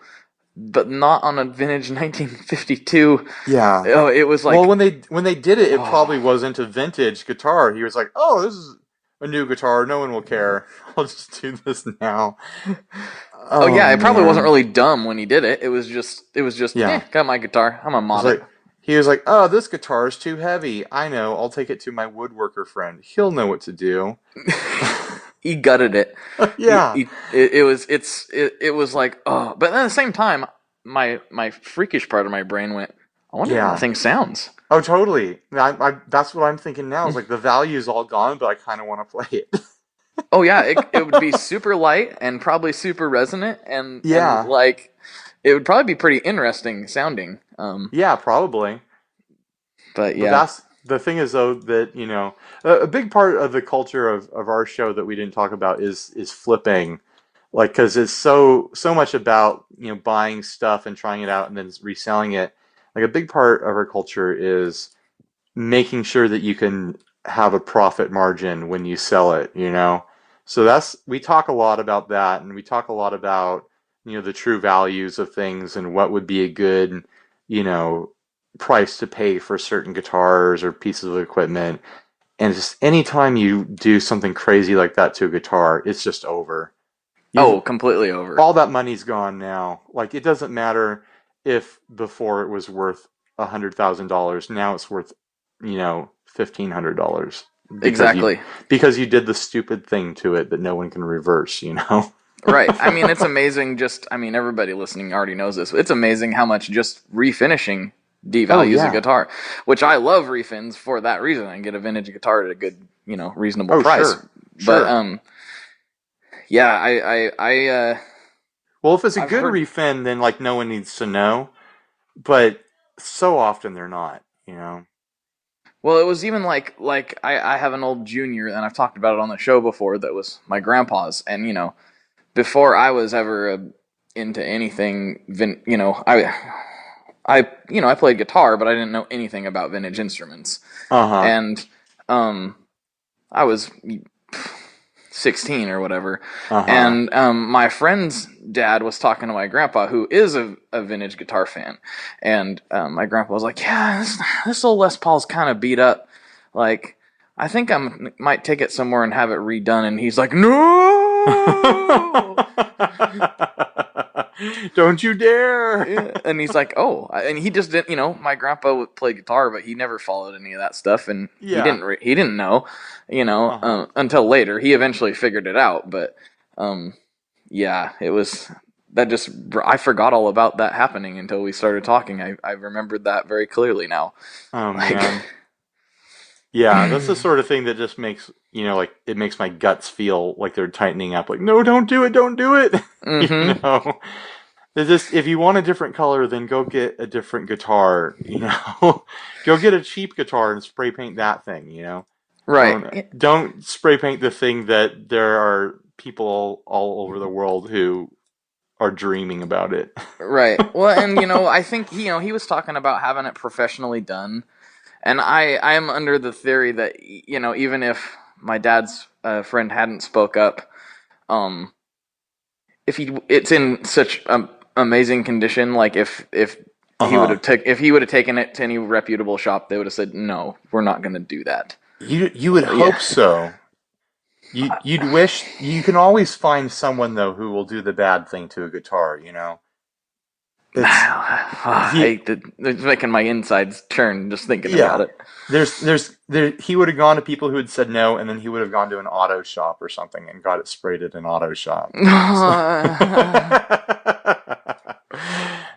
but not on a vintage 1952. Yeah. Oh, it was like. Well, when they did it, it probably wasn't a vintage guitar. He was like, "Oh, this is a new guitar. No one will care. I'll just do this now." Oh yeah, it probably man. wasn't really dumb when he did it. It was just, Yeah. got my guitar. I'm a mod it. He was like, "Oh, this guitar is too heavy. I know. I'll take it to my woodworker friend. He'll know what to do." He gutted it. Yeah. It was like, oh, but at the same time, my freakish part of my brain went, I wonder how the thing sounds. Oh, totally. That's what I'm thinking now. Is like the value's all gone, but I kind of want to play it. Oh yeah, it would be super light and probably super resonant, and like it would probably be pretty interesting sounding. Yeah, probably. But yeah, that's the thing is though that a big part of the culture of our show that we didn't talk about is flipping, like because it's so much about buying stuff and trying it out and then reselling it. Like a big part of our culture is making sure that you can have a profit margin when you sell it, So we talk a lot about that, and we talk a lot about, the true values of things and what would be a good, price to pay for certain guitars or pieces of equipment. And just anytime you do something crazy like that to a guitar, it's just over. Completely over. All that money's gone now. Like, it doesn't matter if before it was worth $100,000. Now it's worth, $1,500. Exactly. Because you did the stupid thing to it that no one can reverse, Right. I mean, it's amazing. Everybody listening already knows this. It's amazing how much just refinishing devalues a guitar, which I love refins for that reason. I can get a vintage guitar at a good, reasonable price. Sure. But, yeah, well, if it's a good refin, then like no one needs to know. But so often they're not, Well, it was even like I have an old Junior, and I've talked about it on the show before, that was my grandpa's. And, before I was ever into anything, I played guitar, but I didn't know anything about vintage instruments. Uh-huh. And I was 16 or whatever. Uh-huh. And my friend's dad was talking to my grandpa, who is a vintage guitar fan. And my grandpa was like, yeah, this old Les Paul's kind of beat up. Like, I think I might take it somewhere and have it redone. And he's like, no! Don't you dare! Yeah. And he's like, oh, and he just didn't. My grandpa would play guitar, but he never followed any of that stuff, and he didn't know, until later. He eventually figured it out, but yeah, it was that I forgot all about that happening until we started talking. I remembered that very clearly now. Oh man. Yeah, that's the sort of thing that just makes, it makes my guts feel like they're tightening up. Like, no, don't do it, don't do it. Mm-hmm. If you want a different color, then go get a different guitar, Go get a cheap guitar and spray paint that thing, Right. Don't spray paint the thing that there are people all over the world who are dreaming about it. Right. Well, and, I think, he was talking about having it professionally done. And I am under the theory that, even if my dad's friend hadn't spoke up, it's in such amazing condition, like if he would have taken it to any reputable shop, they would have said, no, we're not going to do that. You would hope so. You'd wish. You can always find someone though who will do the bad thing to a guitar, It's making my insides turn just thinking about it. He would have gone to people who had said no, and then he would have gone to an auto shop or something and got it sprayed at an auto shop.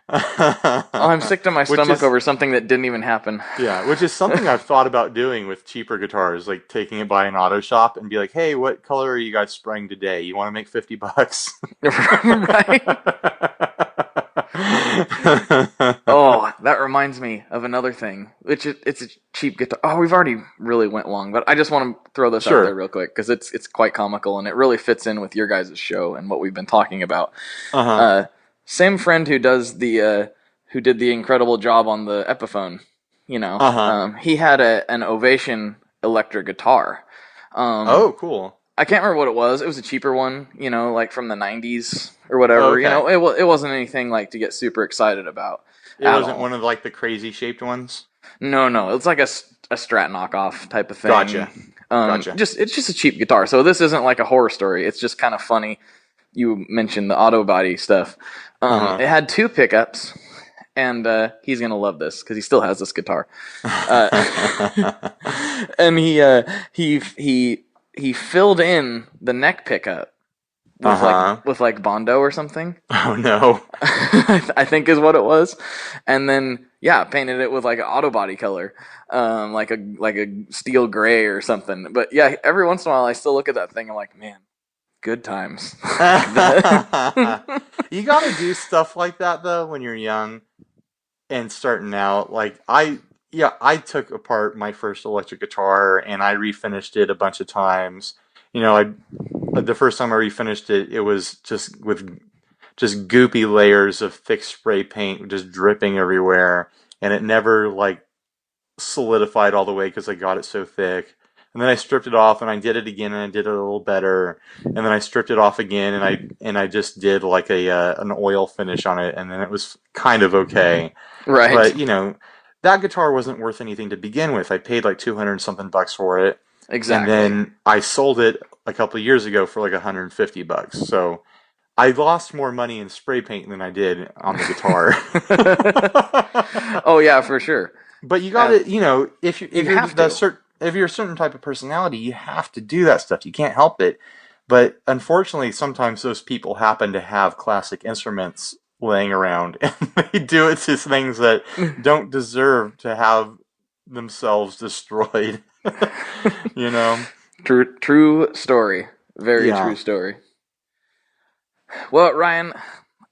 I'm I'm sick to my Which stomach is- over something that didn't even happen. Yeah, which is something I've thought about doing with cheaper guitars, like taking it by an auto shop and be like, "Hey, what color are you guys spraying today? You want to make $50?" Right? Oh, that reminds me of another thing, which it's a cheap guitar. Oh, we've already really went long, but I just want to throw this Sure. out there real quick because it's quite comical and it really fits in with your guys' show and what we've been talking about. Uh-huh. Same friend who does who did the incredible job on the Epiphone, he had an Ovation electric guitar. Oh, cool. I can't remember what it was. It was a cheaper one, like from the 90s or whatever. Okay. It wasn't anything like to get super excited about. It wasn't one of like the crazy shaped ones? No. It's like a Strat knockoff type of thing. Gotcha. Gotcha. It's just a cheap guitar. So this isn't like a horror story. It's just kind of funny. You mentioned the auto body stuff. It had 2 pickups, and he's gonna love this because he still has this guitar. And he filled in the neck pickup with like Bondo or something. Oh no. I think is what it was. And then painted it with like an auto body color. Like a steel gray or something. But yeah, every once in a while I still look at that thing and I'm like, man, good times. You gotta do stuff like that though when you're young and starting out. Like I took apart my first electric guitar and I refinished it a bunch of times. The first time I refinished it, it was just with just goopy layers of thick spray paint just dripping everywhere, and it never like solidified all the way because I got it so thick. And then I stripped it off and I did it again and I did it a little better. And then I stripped it off again and I just did like an oil finish on it, and then it was kind of okay. Right. But that guitar wasn't worth anything to begin with. I paid like $200 and something for it. Exactly. And then I sold it a couple of years ago for like $150. So I lost more money in spray paint than I did on the guitar. Oh yeah, for sure. But you got to, if you're a certain type of personality, you have to do that stuff. You can't help it. But unfortunately, sometimes those people happen to have classic instruments laying around, and they do it to things that don't deserve to have themselves destroyed. True story. Very true story. Well, Ryan,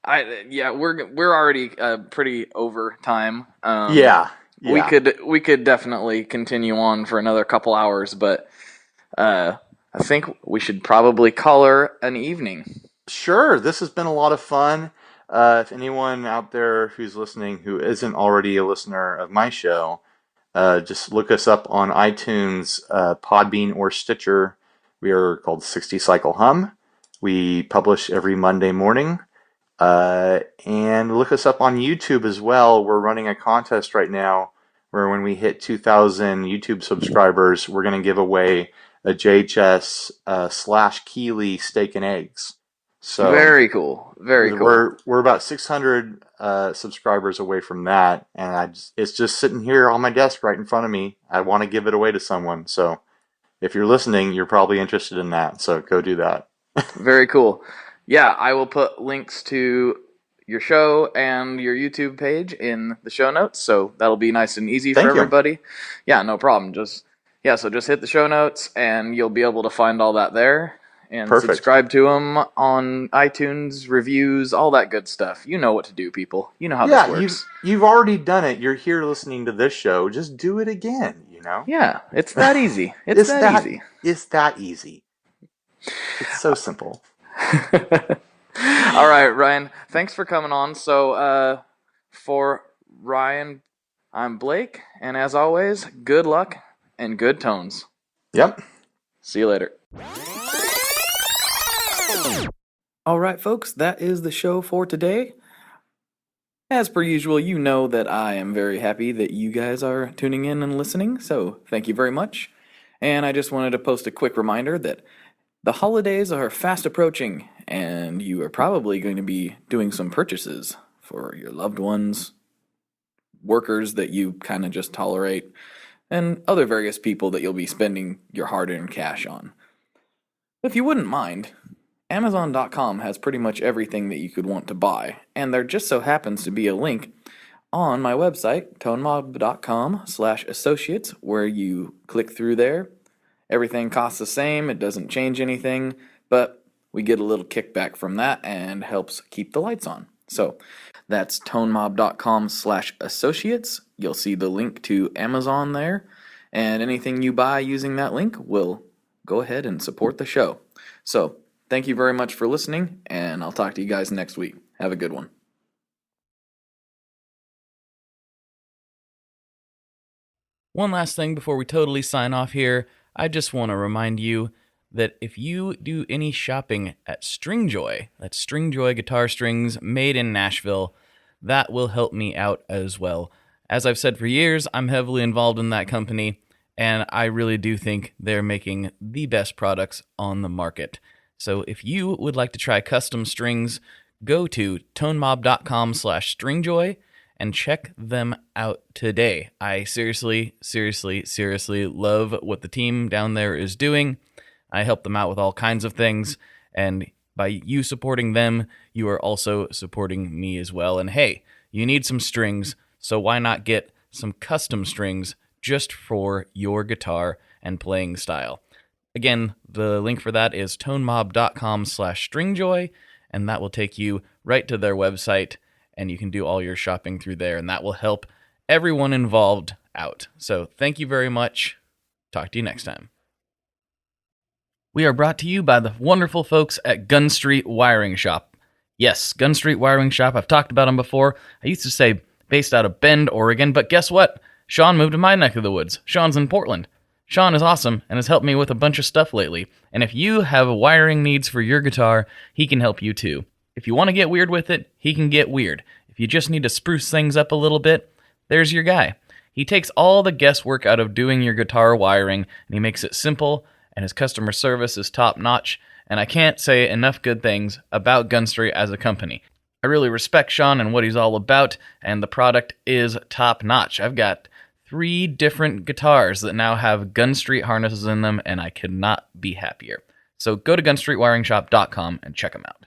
we're already pretty over time. Yeah. We could definitely continue on for another couple hours, but I think we should probably call her an evening. Sure. This has been a lot of fun. If anyone out there who's listening who isn't already a listener of my show, just look us up on iTunes, Podbean, or Stitcher. We are called 60 Cycle Hum. We publish every Monday morning. And look us up on YouTube as well. We're running a contest right now where when we hit 2,000 YouTube subscribers, we're going to give away a JHS / Keeley steak and eggs. So very cool. Very cool. We're about 600 subscribers away from that, and it's just sitting here on my desk right in front of me. I want to give it away to someone. So if you're listening, you're probably interested in that. So go do that. Very cool. Yeah, I will put links to your show and your YouTube page in the show notes, so that'll be nice and easy for everybody. Yeah, no problem. So just hit the show notes, and you'll be able to find all that there. And subscribe to them on iTunes, reviews, all that good stuff. You know what to do, people. You know how this works. You've already done it. You're here listening to this show. Just do it again, Yeah, it's that easy. It's that easy. It's that easy. It's so simple. All right, Ryan. Thanks for coming on. So, for Ryan, I'm Blake. And as always, good luck and good tones. Yep. See you later. All right, folks, that is the show for today. As per usual, you know that I am very happy that you guys are tuning in and listening, so thank you very much. And I just wanted to post a quick reminder that the holidays are fast approaching, and you are probably going to be doing some purchases for your loved ones, workers that you kind of just tolerate, and other various people that you'll be spending your hard-earned cash on. If you wouldn't mind, Amazon.com has pretty much everything that you could want to buy, and there just so happens to be a link on my website, tonemob.com/associates, where you click through there. Everything costs the same, it doesn't change anything, but we get a little kickback from that and helps keep the lights on. So that's tonemob.com/associates. You'll see the link to Amazon there, and anything you buy using that link will go ahead and support the show. So thank you very much for listening, and I'll talk to you guys next week. Have a good one. One last thing before we totally sign off here, I just want to remind you that if you do any shopping at Stringjoy, that's Stringjoy guitar strings made in Nashville, that will help me out as well. As I've said for years, I'm heavily involved in that company, and I really do think they're making the best products on the market. So if you would like to try custom strings, go to tonemob.com/stringjoy and check them out today. I seriously love what the team down there is doing. I help them out with all kinds of things, and by you supporting them, you are also supporting me as well. And hey, you need some strings, so why not get some custom strings just for your guitar and playing style? Again, the link for that is tonemob.com/stringjoy, and that will take you right to their website, and you can do all your shopping through there, and that will help everyone involved out. So thank you very much. Talk to you next time. We are brought to you by the wonderful folks at Gun Street Wiring Shop. Yes, Gun Street Wiring Shop. I've talked about them before. I used to say based out of Bend, Oregon, but guess what? Sean moved to my neck of the woods. Sean's in Portland. Sean is awesome and has helped me with a bunch of stuff lately. And if you have wiring needs for your guitar, he can help you too. If you want to get weird with it, he can get weird. If you just need to spruce things up a little bit, there's your guy. He takes all the guesswork out of doing your guitar wiring, and he makes it simple, and his customer service is top-notch, and I can't say enough good things about Gun Street as a company. I really respect Sean and what he's all about, and the product is top-notch. I've got 3 different guitars that now have Gun Street harnesses in them, and I could not be happier. So go to gunstreetwiringshop.com and check them out.